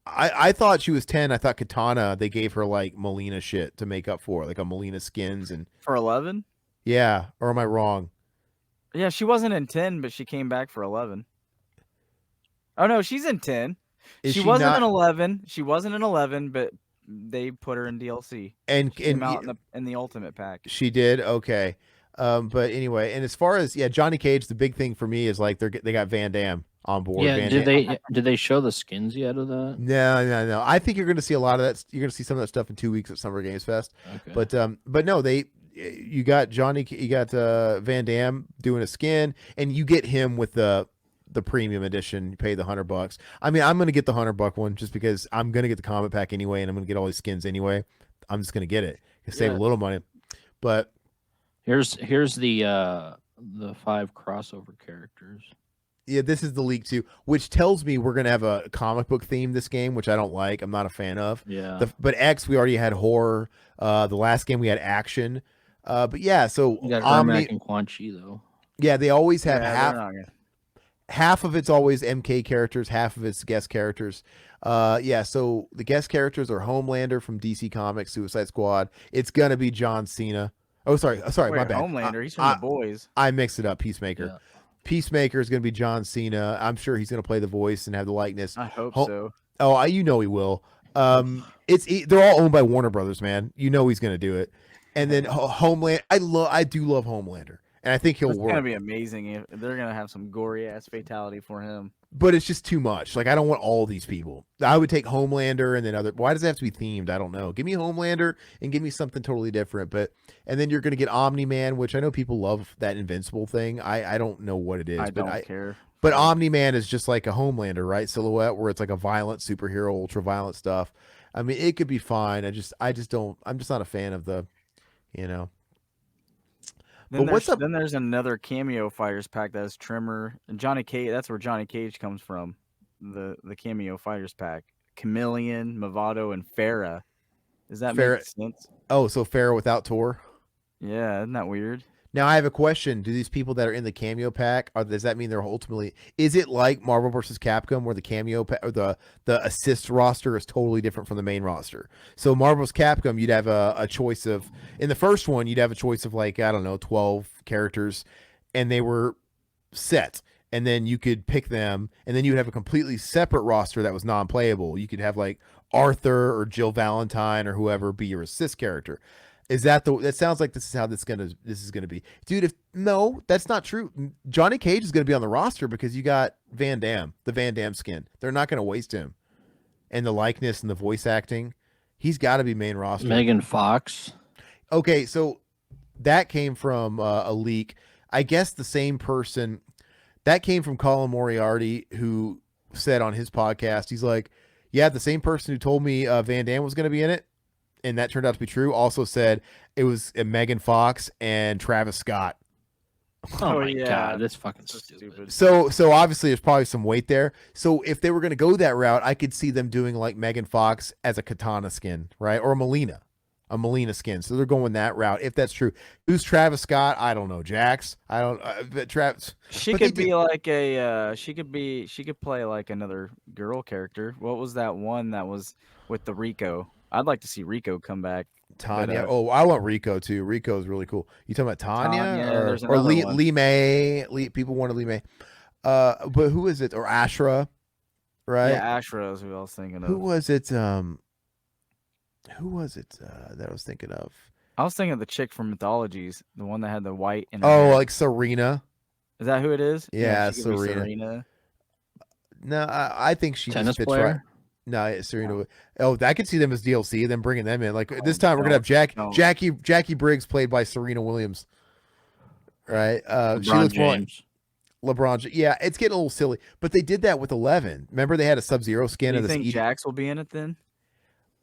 I thought she was 10. I thought Katana, they gave her like Melina shit to make up for, like a Melina skins and for 11. Yeah, or am I wrong? Yeah, she wasn't in 10, but she came back for 11. Oh no, she's in 10. She wasn't in 11. She wasn't in 11, but they put her in DLC. And she came out in the Ultimate Pack. She did, okay. But anyway, and as far as Johnny Cage, the big thing for me is like they got Van Damme. on board. Yeah, Van did they show the skins yet of that? No. I think you're going to see a lot of that. You're going to see some of that stuff in 2 weeks at Summer Games Fest. Okay. But no, you got Van Damme doing a skin, and you get him with the premium edition. You pay the $100. I mean, I'm going to get the $100 one just because I'm going to get the Kombat pack anyway, and I'm going to get all these skins anyway. I'm just going to get it to save a little money. But here's the 5 crossover characters. yeah, this is the leak too, which tells me we're gonna have a comic book theme this game, which I don't like. I'm not a fan of. Yeah. But X, we already had horror. The last game we had action. But yeah, so You got Ermac and Quan Chi though. Yeah, they always have Yeah, half of it's always MK characters, half of it's guest characters. Yeah, so the guest characters are Homelander from DC Comics, Suicide Squad. It's gonna be John Cena. Oh, sorry, Wait, my bad. Homelander, he's from The Boys. I mixed it up. Peacemaker. Yeah. Peacemaker is going to be John Cena. I'm sure he's going to play the voice and have the likeness. I hope so. Oh, you know he will. They're all owned by Warner Brothers, man. You know he's going to do it. And then Homeland. I do love Homelander, and I think he'll It's work. gonna be amazing if they're gonna have some gory ass fatality for him. But it's just too much. Like, I don't want all these people. I would take Homelander and then other. Why does it have to be themed? I don't know. Give me Homelander and give me something totally different. And then you're going to get Omni-Man, which I know people love that Invincible thing. I don't know what it is. I don't care. But Omni-Man is just like a Homelander, right? Silhouette, where it's like a violent superhero, ultra violent stuff. I mean, it could be fine. I'm just not a fan of the, you know. Then there's another cameo fighters pack that has Trimmer and Johnny Cage. That's where Johnny Cage comes from. The cameo fighters pack. Chameleon, Movado, and Farah. Does that make sense? Oh, so Farah without Tor? Yeah, isn't that weird? Now I have a question. Do these people that are in the cameo pack, does that mean they're ultimately? Is it like Marvel vs. Capcom, where the cameo pack or the assist roster is totally different from the main roster? So Marvel vs. Capcom, you'd have a choice of, in the first one, you'd have a choice of like, I don't know, 12 characters, and they were set, and then you could pick them, and then you would have a completely separate roster that was non-playable. You could have like Arthur or Jill Valentine or whoever be your assist character. Is that that sounds like this is how this is gonna be, dude? No, that's not true. Johnny Cage is gonna be on the roster because you got Van Damme, the Van Damme skin. They're not gonna waste him, and the likeness and the voice acting. He's got to be main roster. Megan Fox. Okay, so that came from a leak. I guess the same person that came from Colin Moriarty, who said on his podcast, he's like, yeah, the same person who told me Van Damme was gonna be in it, and that turned out to be true, also said it was Megan Fox and Travis Scott. Oh my God, that's fucking stupid. So obviously there's probably some weight there. So if they were going to go that route, I could see them doing like Megan Fox as a Katana skin, right? Or a Melina skin. So they're going that route. If that's true, who's Travis Scott? I don't know. Jax? I don't. Travis. She could be like a. She could play like another girl character. What was that one that was with the Rico? I'd like to see Rico come back. Tanya. I want Rico too. Rico is really cool. You talking about Tanya or Lee May? People wanted Lee May. But who is it? Or Ashra, right? Yeah, Ashra is who I was thinking of. Who was it? That I was thinking of? I was thinking of the chick from Mythologies, the one that had the white. Like Serena. Is that who it is? Yeah, Serena. No, I think she tennis just fits player. right. No, Serena. Oh, I could see them as DLC. Then bringing them in. Like this time, we're gonna have Jackie Briggs played by Serena Williams. Right. LeBron she looks James. More like LeBron. Yeah, it's getting a little silly. But they did that with 11. Remember, they had a Sub-Zero skin. Do you think Jax will be in it then?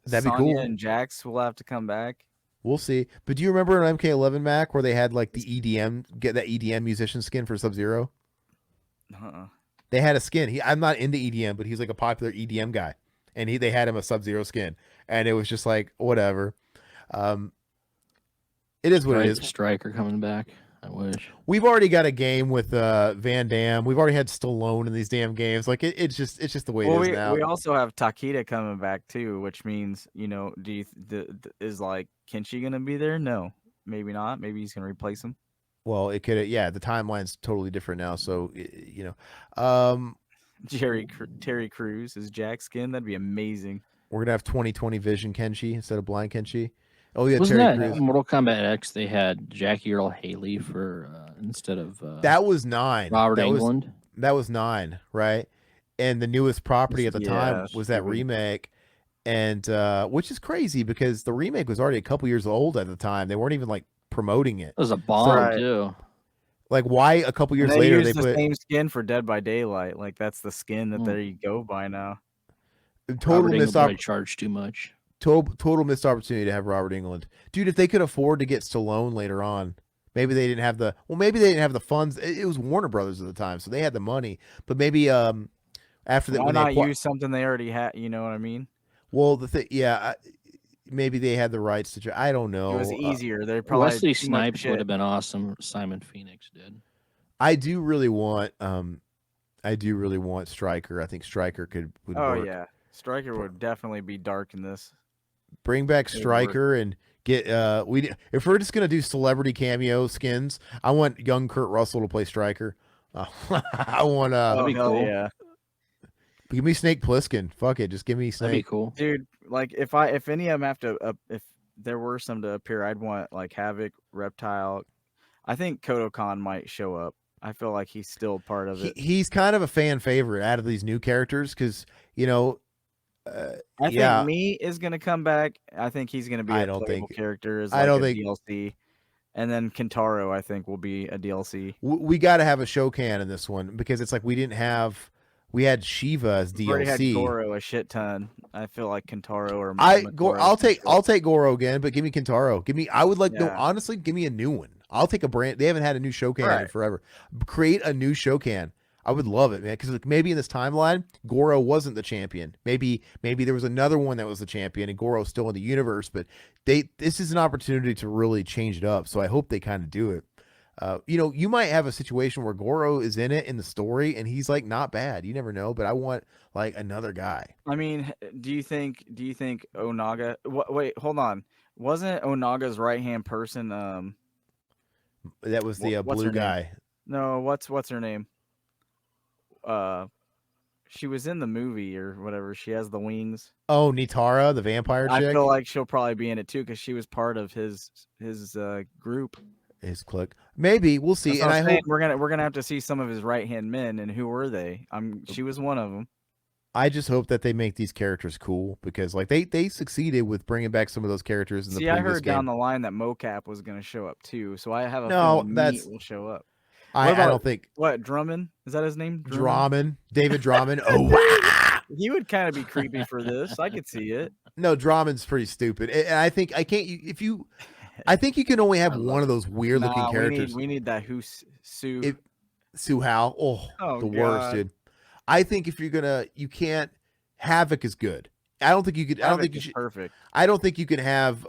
That'd be Sonya cool. and Jax will have to come back. We'll see. But do you remember an MK11 Mac where they had like the EDM, get that EDM musician skin for Sub-Zero? They had a skin. I'm not into EDM, but he's like a popular EDM guy. And they had him a Sub-Zero skin. And it was just like, whatever. It is what it is. Striker coming back. I wish. We've already got a game with Van Damme. We've already had Stallone in these damn games. Like it's just the way it is now. We also have Takeda coming back too, which means, is like Kenshi gonna be there? No, maybe not. Maybe he's gonna replace him. Well, it could. Yeah, the timeline's totally different now. So Terry Crews is Jack skin. That'd be amazing. We're gonna have 2020 Vision Kenshi instead of Blind Kenshi. Oh yeah, wasn't Terry that Crews. Mortal Kombat X? They had Jackie Earl Haley for instead of that was 9. Robert that Englund. That was 9, right? And the newest property at the time Yeah, was that stupid. remake, and which is crazy because the remake was already a couple years old at the time. They weren't even like promoting it. It was a bomb Right. too. Like, why a couple And years they later use they the put same skin for Dead by Daylight. Like that's the skin that Mm. they go by now. total Robert missed Englund probably charged too much. total missed opportunity to have Robert England, dude. If they could afford to get Stallone later on, maybe they didn't have the funds. It was Warner Brothers at the time, so they had the money. But maybe after that Why when they not use something they already had? You know what I mean? well the thing maybe they had the rights to. I don't It was know. easier. They probably had Wesley too much Snipes would shit. have been awesome. Simon Phoenix did. I do really want Stryker. I think Stryker would Oh work. yeah, Stryker would definitely be dark in this. Bring back It would work. Stryker and get if we're just gonna do celebrity cameo skins, I want young Kurt Russell to play Stryker. I want That'd be hell cool. yeah, give me Snake Plissken. Fuck it, just give me That'd be Snake. cool. dude. Like if any of them have to if there were some to appear, I'd want like Havoc, Reptile. I think Kodokan might show up. I feel like he's still part of it. He's kind of a fan favorite out of these new characters because I yeah. think Me is gonna come back. I think he's gonna be I a don't playable think- character as I like don't a think- DLC, and then Kentaro I think will be a DLC. we got to have a Shokan in this one because it's like we had Shiva as We already had DLC. Goro a shit ton. I feel like Kentaro or I'll take Goro again, but give me Kentaro. I would like Yeah. honestly, give me a new one. I'll take a brand. They haven't had a new Shokan in Right. forever. Create a new Shokan. I would love it, man. Because like maybe in this timeline, Goro wasn't the champion. Maybe there was another one that was the champion, and Goro's still in the universe. But this is an opportunity to really change it up. So I hope they kind of do it. You might have a situation where Goro is in it in the story, and he's like not bad. You never know. But I want like another guy. I mean, do you think Onaga? Wait, hold on. Wasn't Onaga's right hand person? That was the What's her blue name? guy. No, what's her name? She was in the movie or whatever. She has the wings. Oh, Nitara, the vampire chick. I feel like she'll probably be in it too because she was part of his group. His clique. Maybe we'll see. That's And what I I'm hope saying. We're gonna have to see some of his right hand men, and who were they? She was one of them. I just hope that they make these characters cool because like they succeeded with bringing back some of those characters in the See, I previous heard game. down the line that Mocap was gonna show up too, so I have a No, feeling that's- Meat will show up. I about- don't think What, Drummond? Is that his name? Drummond, David Drummond. Oh wow. He would kind of be creepy for this. I could see it. No, Drummond's pretty stupid. And I think I can't if you I think you can only have I love one of those weird looking Nah, characters. We need that Sue. If- Suhao. Oh, The worst, God. dude. I think if you're gonna you can't Havoc is good. I don't think you could I don't Havoc think you is should perfect. I don't think you can have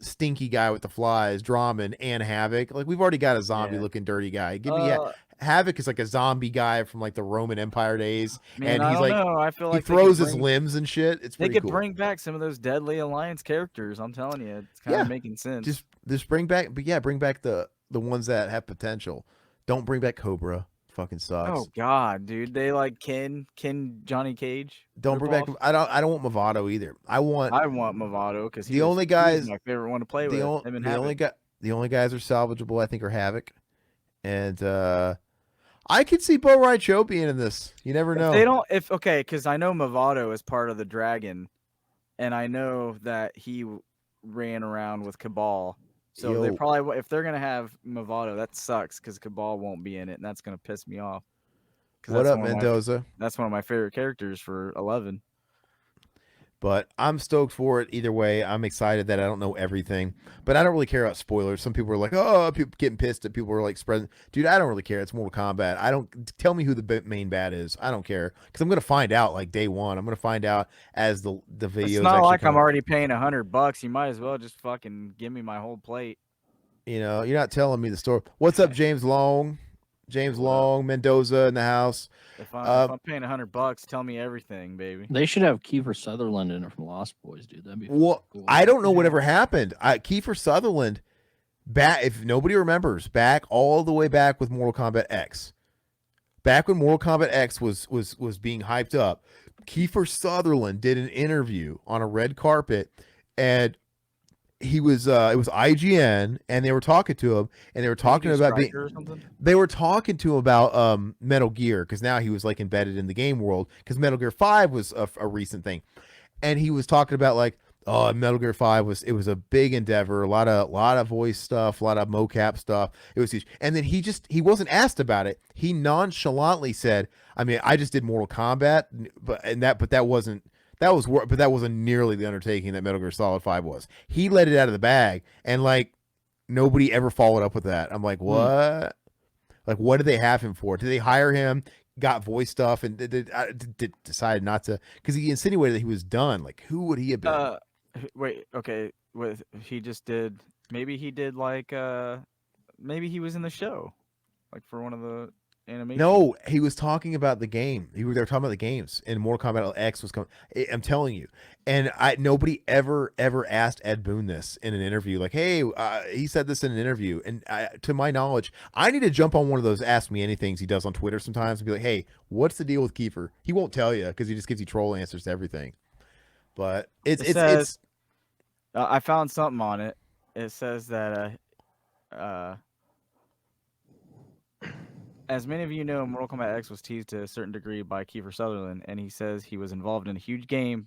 stinky guy with the flies, Drummond and Havoc. Like we've already got a zombie Yeah. looking dirty guy. Give me Havoc is like a zombie guy from like the Roman Empire days, Man, and I he's don't like know. I feel he like they could throws his bring- limbs and shit. It's They pretty could cool. bring back some of those Deadly Alliance characters. I'm telling you, it's kind Yeah. of making sense. Just bring back, but yeah, bring back the ones that have potential. Don't bring back Cobra. Fucking sucks. Oh God, dude, they like Ken Johnny Cage. Don't bring back. ripoff. I don't want Movado either. I want I want Movado because The only guys- my favorite one to play with. the Him and only Havoc. the only guys are salvageable. I think are Havoc, and I could see Bo Right Cho being in this. You never know. If they don't, okay, because I know Movado is part of the Dragon, and I know that he ran around with Cabal. So they Yo. probably, if they're gonna have Movado, that sucks because Cabal won't be in it, and that's gonna piss me off. 'Cause What that's up, one of my- Mendoza? That's one of my favorite characters for 11. But I'm stoked for it either way. I'm excited that I don't know everything, but I don't really care about spoilers. Some people are like, "Oh, people getting pissed that people are like spreading." Dude, I don't really care. It's Mortal Kombat. I don't tell me who the main bad is. I don't care because I'm gonna find out like day one. I'm gonna find out as the videos. It's not actually like come I'm out. already paying $100. You might as well just fucking give me my whole plate. You know, you're not telling me the story. What's up, James Long? James What up? Long, Mendoza in the house. If I'm paying $100, tell me everything, baby. They should have Kiefer Sutherland in it from Lost Boys, dude. That'd be Well, cool. I don't know whatever happened. Kiefer Sutherland, back if nobody remembers, back all the way back with Mortal Kombat X. Back when Mortal Kombat X was being hyped up, Kiefer Sutherland did an interview on a red carpet, and He was it was IGN, and they were talking to him, and they were Did he talking do about Striker or something? they were talking to him about Metal Gear, because now he was like embedded in the game world, because Metal Gear 5 was a recent thing, and he was talking about like, oh, Metal Gear 5 was a big endeavor, a lot of voice stuff, a lot of mocap stuff. It was huge. And then he wasn't asked about it. He nonchalantly said, I mean, I just did Mortal Kombat, but that wasn't nearly the undertaking that Metal Gear Solid 5 was. He let it out of the bag, and like nobody ever followed up with that. I'm like, what? Like, what did they have him for? Did they hire him? Got voice stuff and decided not to, because he insinuated that he was done. Like, who would he have been? Wait, okay. He just did. Maybe he did like. Maybe he was in the show, like for one of the animations. No, he was talking about the game. They were talking about the games, and Mortal Kombat X was coming. I'm telling you, and nobody ever asked Ed Boon this in an interview. Like, hey, he said this in an interview, and to my knowledge, I need to jump on one of those Ask Me Anythings he does on Twitter sometimes and be like, hey, what's the deal with Kiefer? He won't tell you because he just gives you troll answers to everything. But it's I found something on it. It says that as many of you know, Mortal Kombat X was teased to a certain degree by Kiefer Sutherland, and he says he was involved in a huge game.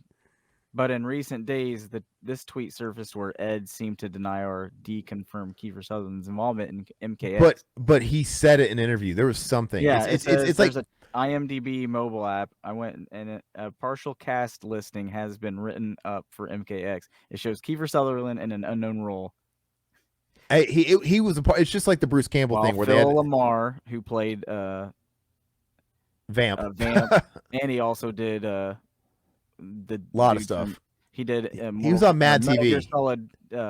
But in recent days, this tweet surfaced where Ed seemed to deny or deconfirm Kiefer Sutherland's involvement in MKX. But he said it in an interview. There was something. Yeah, it's like there's a IMDb mobile app. I went and a partial cast listing has been written up for MKX. It shows Kiefer Sutherland in an unknown role. He was a part. It's just like the Bruce Campbell thing where Phil they had Lamar, who played Vamp, and he also did the lot of stuff. He did. He was on Mad Metal Gear TV. Solid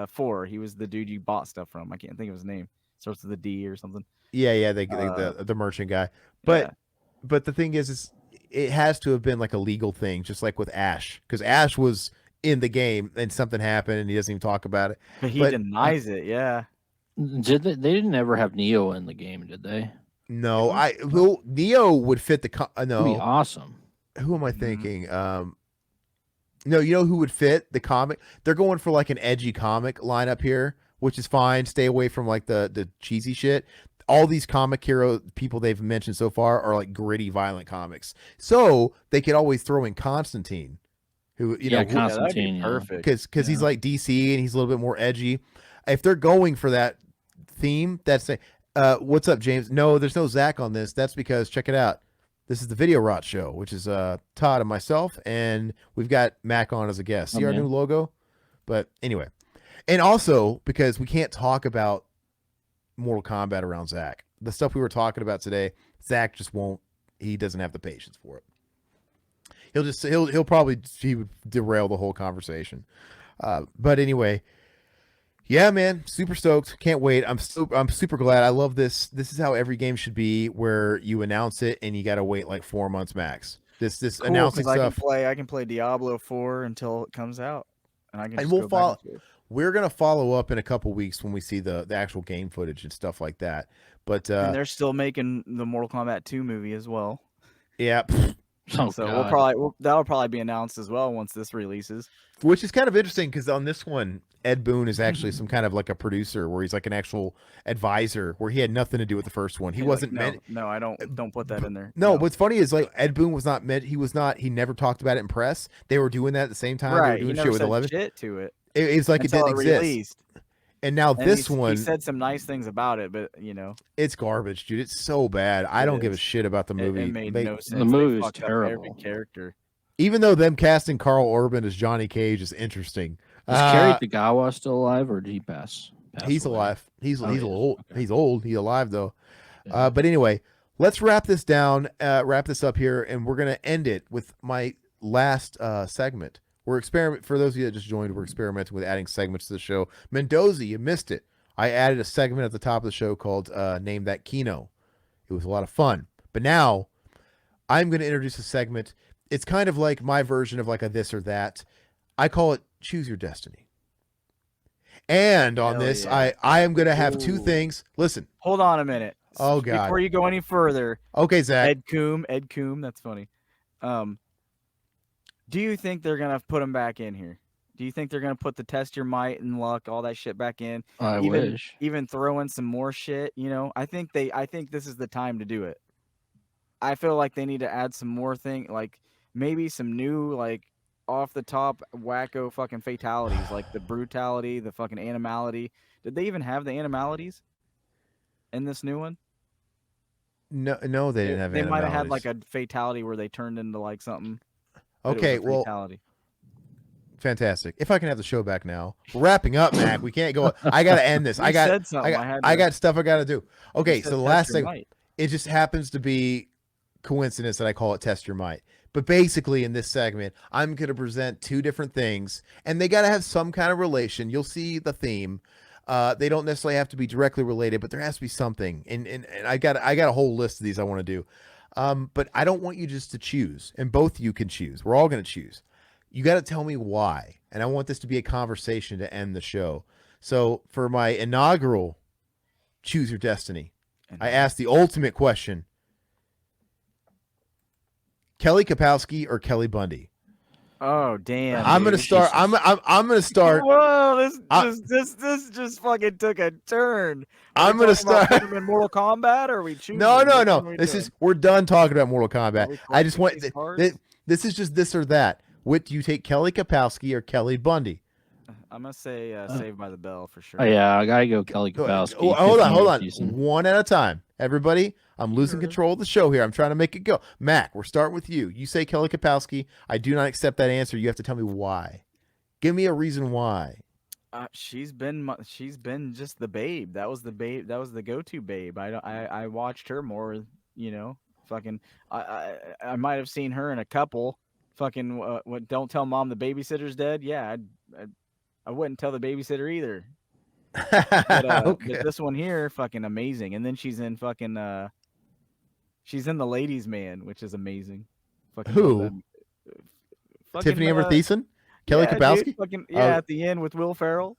4. He was the dude you bought stuff from. I can't think of his name. Starts with a D or something. Yeah, the merchant guy. But the thing is it has to have been like a legal thing, just like with Ash, because Ash was in the game and something happened and he doesn't even talk about it. But he denies it. Yeah. Did they didn't ever have Neo in the game, did they? No, Neo would fit the no. That'd be awesome. Who am I thinking? No, you know who would fit the comic? They're going for like an edgy comic lineup here, which is fine. Stay away from like the cheesy shit. All these comic hero people they've mentioned so far are like gritty, violent comics. So they could always throw in Constantine, who Constantine, perfect, because he's like DC and he's a little bit more edgy. If they're going for that theme, that's what's up, James? No, there's no Zach on this. That's because check it out. This is the Video Rot Show, which is Todd and myself, and we've got Mac on as a guest. See our new logo? But anyway, and also because we can't talk about Mortal Kombat around Zach. The stuff we were talking about today, Zach just won't. He doesn't have the patience for it. He'll probably would derail the whole conversation. But anyway, yeah, man, super stoked. Can't wait. I'm super glad. I love this. This is how every game should be, where you announce it and you got to wait like 4 months max. This cool, announcing stuff. I can play Diablo 4 until it comes out, and I can. And we'll follow. We're gonna follow up in a couple weeks when we see the actual game footage and stuff like that. But and they're still making the Mortal Kombat 2 movie as well. Yeah. So that'll probably be announced as well once this releases. Which is kind of interesting because on this one, Ed Boon is actually some kind of like a producer, where he's like an actual advisor, where he had nothing to do with the first one. He wasn't meant. No, I don't put that in there. No, what's funny is like Ed Boon was not meant. He never talked about it in press. They were doing that at the same time. Right. They were doing shit shit with 11. Shit to it. It's like it didn't exist. Released. And now this one, he said some nice things about it, but it's garbage, dude. It's so bad. I don't give a shit about the movie. It made no sense. The movie is terrible. Every character. Even though them casting Carl Urban as Johnny Cage is interesting. Is Kerry Tagawa still alive, or did he pass he's away? Alive. He's old. Okay. He's old. He's alive though. Yeah. But anyway, let's wrap this down. Wrap this up here, and we're gonna end it with my last segment. For those of you that just joined, we're experimenting with adding segments to the show. Mendoza, you missed it. I added a segment at the top of the show called Name That Kino. It was a lot of fun. But now I'm going to introduce a segment. It's kind of like my version of like a this or that. I call it Choose Your Destiny. And on this, I am going to have two things. Listen. Hold on a minute. Oh, God. Before you go any further. Okay, Zach. Ed Coombe, that's funny. Do you think they're going to put him back in here? Do you think they're gonna put the test your might and luck, all that shit back in? I even wish. even throw in some more shit. I think this is the time to do it. I feel like they need to add some more like maybe some new like off the top wacko fucking fatalities, like the brutality, the fucking animality. Did they even have the animalities in this new one? No, they didn't have They might have had like animalities. a fatality where they turned into like something, but it was Okay, a well, fatality. fantastic. If I can have the show back now. We're wrapping up, Mac. We can't go. I got to end this. You I got said something. I got stuff I got to do. You Okay, said so the test last your thing, might. it just happens to be coincidence that I call it test your might. But basically in this segment, I'm going to present two different things and they got to have some kind of relation. You'll see the theme. They don't necessarily have to be directly related, but there has to be something. And I got a whole list of these I want to do. But I don't want you just to choose, and both you can choose. We're all going to choose. You got to tell me why. And I want this to be a conversation to end the show. So for my inaugural Choose Your Destiny, I asked the ultimate question: Kelly Kapowski or Kelly Bundy? Oh damn! I'm gonna dude. start. I'm gonna start. Whoa! This just fucking took a turn. Are I'm we gonna talking about start. putting them in Mortal Kombat, or are we choosing? No. Which one are we This doing? is we're done talking about Mortal Are Kombat. we I just want collecting these cards? this is just this or that. What do you take, Kelly Kapowski or Kelly Bundy? I'm gonna say Saved by the Bell for sure. Oh, yeah, I gotta go Kelly Kapowski. Hold Tiffany on. Thiessen. One at a time. Everybody, I'm losing Sure. control of the show here. I'm trying to make it go. Mac, we're starting with you. You say Kelly Kapowski. I do not accept that answer. You have to tell me why. Give me a reason why. She's been just the babe. That was the babe. That was the go-to babe. I watched her more. Fucking. I might have seen her in a couple. Fucking. What? Don't tell mom the babysitter's dead. Yeah, I wouldn't tell the babysitter either. But Okay. this one here, fucking amazing. And then she's in fucking. She's in The Ladies' Man, which is amazing. Fucking love Who? that. Tiffany Fucking. Amber Thiessen? Kelly Yeah, dude, Kapowski? fucking Oh. at the end with Will Ferrell.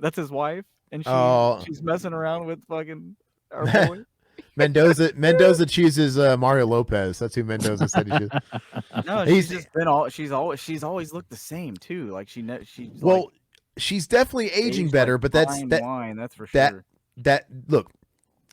That's his wife, and Oh. she's messing around with fucking our boy. Mendoza chooses Mario Lopez. That's who Mendoza said he should. No, He's- she's always looked the same too. Like she's Well, like, she's definitely aging aged better, like but that's fine that wine, that's for that- sure. that look.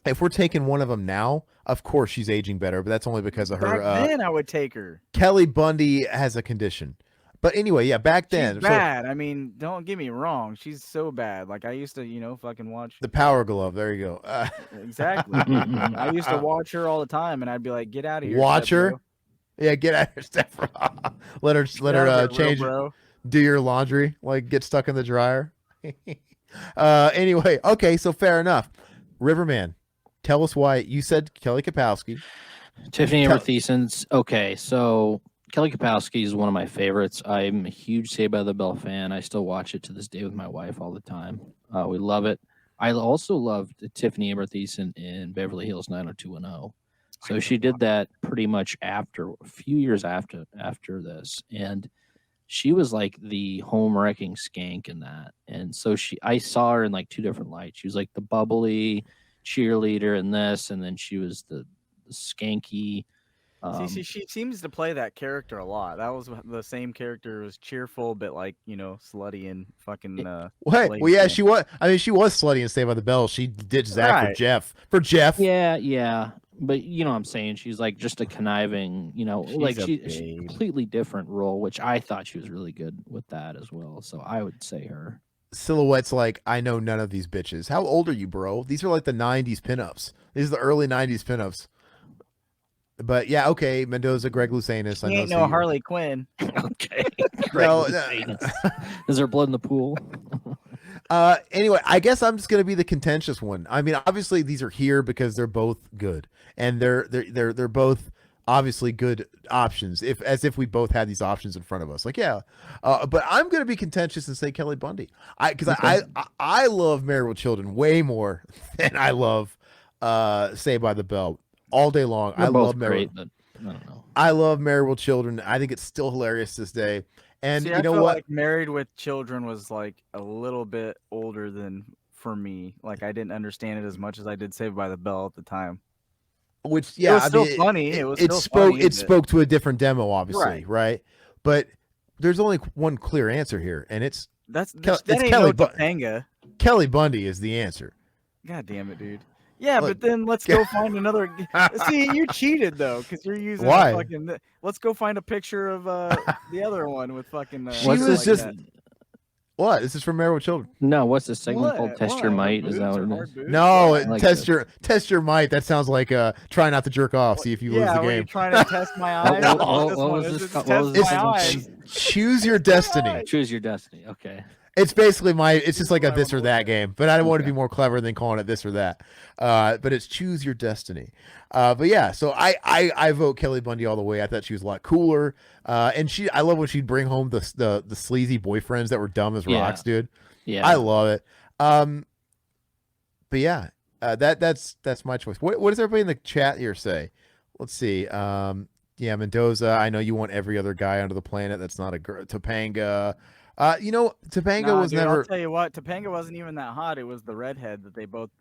If we're taking one of them now, of course she's aging better, but that's only because of her. Back then, I would take her. Kelly Bundy has a condition. But anyway, yeah, back then. She's bad. I mean, don't get me wrong. She's so bad. Like I used to, fucking watch. The Power Glove. There you go. Exactly. I used to watch her all the time, and I'd be like, "Get out of here." Watch Step her? bro. Yeah, get out of here, Steph. let her Get out of here, change, bro. do your laundry, like get stuck in the dryer. Anyway, okay, so fair enough. Riverman, tell us why you said Kelly Kapowski. Tiffany Amber Thiessen's okay. So Kelly Kapowski is one of my favorites. I'm a huge Saved by the Bell fan. I still watch it to this day with my wife all the time. We love it. I also loved Tiffany Amber Thiessen in Beverly Hills 90210. So she did that pretty much a few years after this, and she was like the home wrecking skank in that. And so I saw her in like two different lights. She was like the bubbly cheerleader in this, and then she was the skanky. See, she seems to play that character a lot. That was the same character, was cheerful, but like slutty and fucking. What? lady Well, yeah, fan. she was. I mean, she was slutty and Saved by the Bell. She did Zach for Right. Jeff. For Jeff. Yeah. But you know what I'm saying? She's like just a conniving, like She's a she's a babe. completely different role, which I thought she was really good with that as well. So I would say her. Silhouette's like, I know none of these bitches. How old are you, bro? These are like the 90s pinups. These are the early 90s pinups. But yeah, okay, Mendoza, Greg Lousanis. I He know. ain't so no you- Harley Quinn. Okay. No, Is there blood in the pool? Anyway, I guess I'm just gonna be the contentious one. I mean, obviously these are here because they're both good, and they're both obviously good options. As if we both had these options in front of us, like yeah. But I'm gonna be contentious and say Kelly Bundy. I love Married with Children way more than I love Saved by the Bell all day long. They're I both love Married. great, but I don't know. I love Married with Children. I think it's still hilarious this day. And See, you I know feel what? like Married with Children was like a little bit older than for me. Like I didn't understand it as much as I did Saved by the Bell at the time. Which yeah, was I still mean, funny. It was still spoke funny, it but- spoke to a different demo, obviously, right? But there's only one clear answer here, and it's That it's ain't Kelly no Bu- Topanga. Kelly Bundy is the answer. God damn it, dude. Yeah, Look. but then let's go find another. See, you cheated though, because you're using Why? a fucking. Let's go find a picture of the other one with fucking. She What's was this- just that. what? This is from Married with Children. No, what's the segment called? What? Test Your What? Might? Boobs Is that or what it hard is? boobs? No, What? like test this. your might. That sounds like try not to jerk off. See if you lose Yeah, the were you game. trying to test my eyes? What- That's what- this what one was is. this It's called? test What was my this one? eyes. Choose your destiny. Choose your destiny. Okay. It's basically it's just like a I this or wanna that look game, but I don't want to Okay. be more clever than calling it this or that. But it's choose your destiny. But yeah, so I vote Kelly Bundy all the way. I thought she was a lot cooler. And I love when she'd bring home the sleazy boyfriends that were dumb as Yeah. rocks, dude. Yeah. I love it. But yeah, that's my choice. What does everybody in the chat here say? Let's see. Yeah, Mendoza. I know you want every other guy under the planet. That's not a girl. Topanga. Topanga Nah, was dude, never. I'll tell you what, Topanga wasn't even that hot. It was the redhead that they both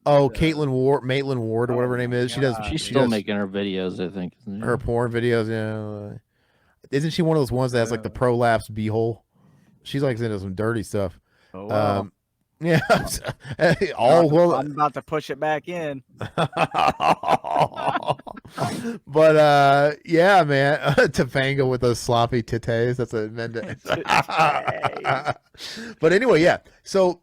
Oh, the- Maitland Ward, or whatever her name is. She does. God, She's she still does making her videos, I think. Isn't she? her porn videos. Yeah. Isn't she one of those ones that has like the prolapse beehole? She's like into some dirty stuff. Oh, well. Yeah. All well. I'm about to push it back in. But yeah, man, Topanga with those sloppy titties. That's a Mendez. But anyway, yeah. So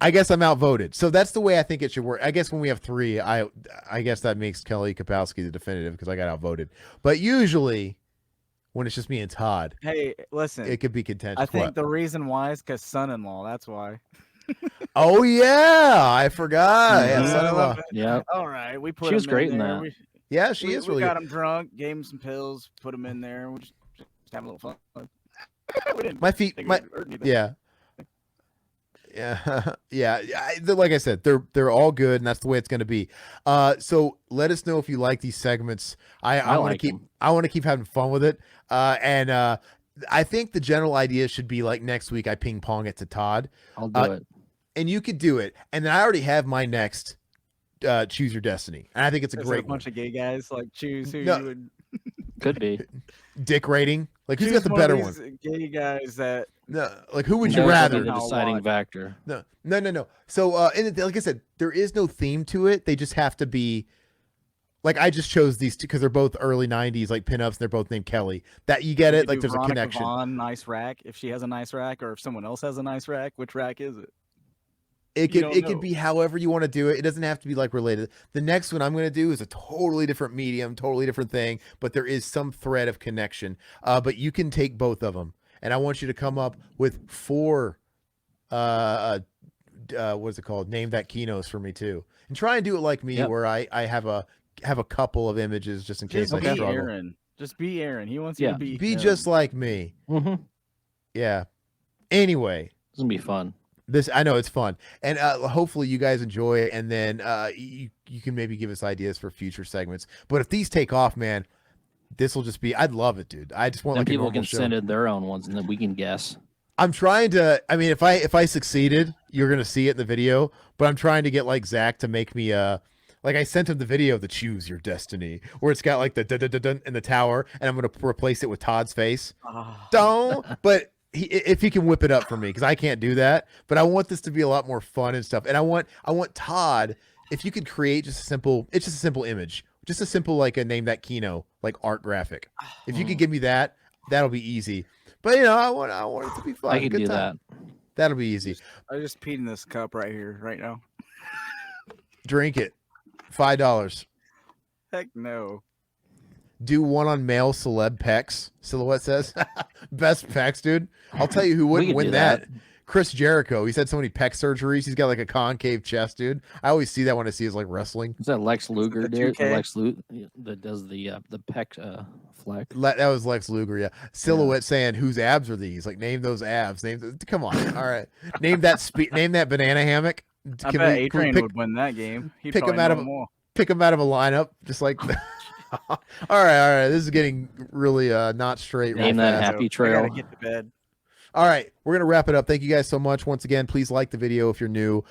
I guess I'm outvoted. So that's the way I think it should work. I guess when we have three, I guess that makes Kelly Kapowski the definitive because I got outvoted. But usually, when it's just me and Todd, Hey, listen. it could be contentious. I think What? the reason why is because son-in-law. That's why. Oh yeah, I forgot. Yeah, Mhm. son-in-law. Yeah. All right, we put. She was him great in there. that. Yeah, she We is really got good. him drunk, gave him some pills, put him in there. We just have a little fun. We didn't My feet, think my it would hurt anything. yeah. Yeah, yeah. Like I said, they're all good, and that's the way it's going to be. So let us know if you like these segments. I want to like keep them. I want to keep having fun with it. And I think the general idea should be like next week I ping pong it to Todd, I'll do it. and you could do it. And then I already have my next choose your destiny, and I think it's a There's great a one. bunch of gay guys like choose who No. you would. Could be. Dick rating, like who's choose got the one of better these one? Gay guys that. No, like who would you That would be rather? the I'll deciding watch. factor. No. So, and like I said, there is no theme to it. They just have to be. Like I just chose these two because they're both early '90s, like pinups, and they're both named Kelly. That you get we it? could Like do there's a Veronica connection. Vaughn, nice rack. If she has a nice rack, or if someone else has a nice rack, which rack is it? It You could don't know. be however you want to do it. It doesn't have to be like related. The next one I'm going to do is a totally different medium, totally different thing, but there is some thread of connection. But you can take both of them, and I want you to come up with 4. What is it called? Name that keynotes for me too, and try and do it like me, Yep. where I have a couple of images just in case Just I be struggle. Aaron. Just be Aaron. He wants you Yeah. to be. Be him. just like me. Mm-hmm. Yeah. Anyway. It's gonna be fun. I know it's fun, and hopefully you guys enjoy it, and then you can maybe give us ideas for future segments. But if these take off, man, this will just be. I'd love it, dude. I just want Then like a people normal can show. send in their own ones, and then we can guess. I'm trying to. I mean, if I succeeded, you're gonna see it in the video. But I'm trying to get like Zach to make me like I sent him the video of the choose your destiny, where it's got like the dun dun dun dun in the tower, and I'm gonna replace it with Todd's face. Ah. Don't. But if he can whip it up for me, because I can't do that. But I want this to be a lot more fun and stuff. And I want Todd, if you could create just a simple, it's just a simple image, just a simple like a name that Kino like art graphic. If you could give me that, that'll be easy. But I want it to be fun. I can Good do time. that. That'll be easy. I just peed in this cup right here, right now. Drink it. $5. Heck no. Do one on male celeb pecs. Silhouette says, best pecs, dude. I'll tell you who wouldn't can win do that. Chris Jericho. He's had so many pec surgeries. He's got like a concave chest, dude. I always see that when I see his like wrestling. Is that Lex Luger, the dude? 2K? Lex Luger that does the pec flex. That was Lex Luger, yeah. Silhouette saying, "Whose abs are these? Like, name those abs. Come on, all right. Name that banana hammock. I Can bet we Adrian pick, would win that game. He'd pick him probably out know of a- more. pick him out of a lineup, just like." All right. This is getting really not straight. real Name that fast. happy I trail. gotta get to bed. All right, we're gonna wrap it up. Thank you guys so much. Once again, please like the video if you're new.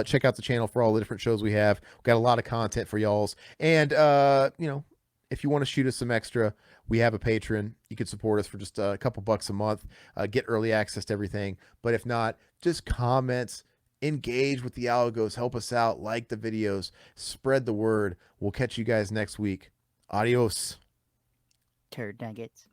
Check out the channel for all the different shows we have. We've got a lot of content for y'all's, and if if you want to shoot us some extra, we have a Patreon. You can support us for just a couple bucks a month, get early access to everything. But if not, just comments, engage with the algos, help us out, like the videos, spread the word. We'll catch you guys next week. Adios. Turd nuggets.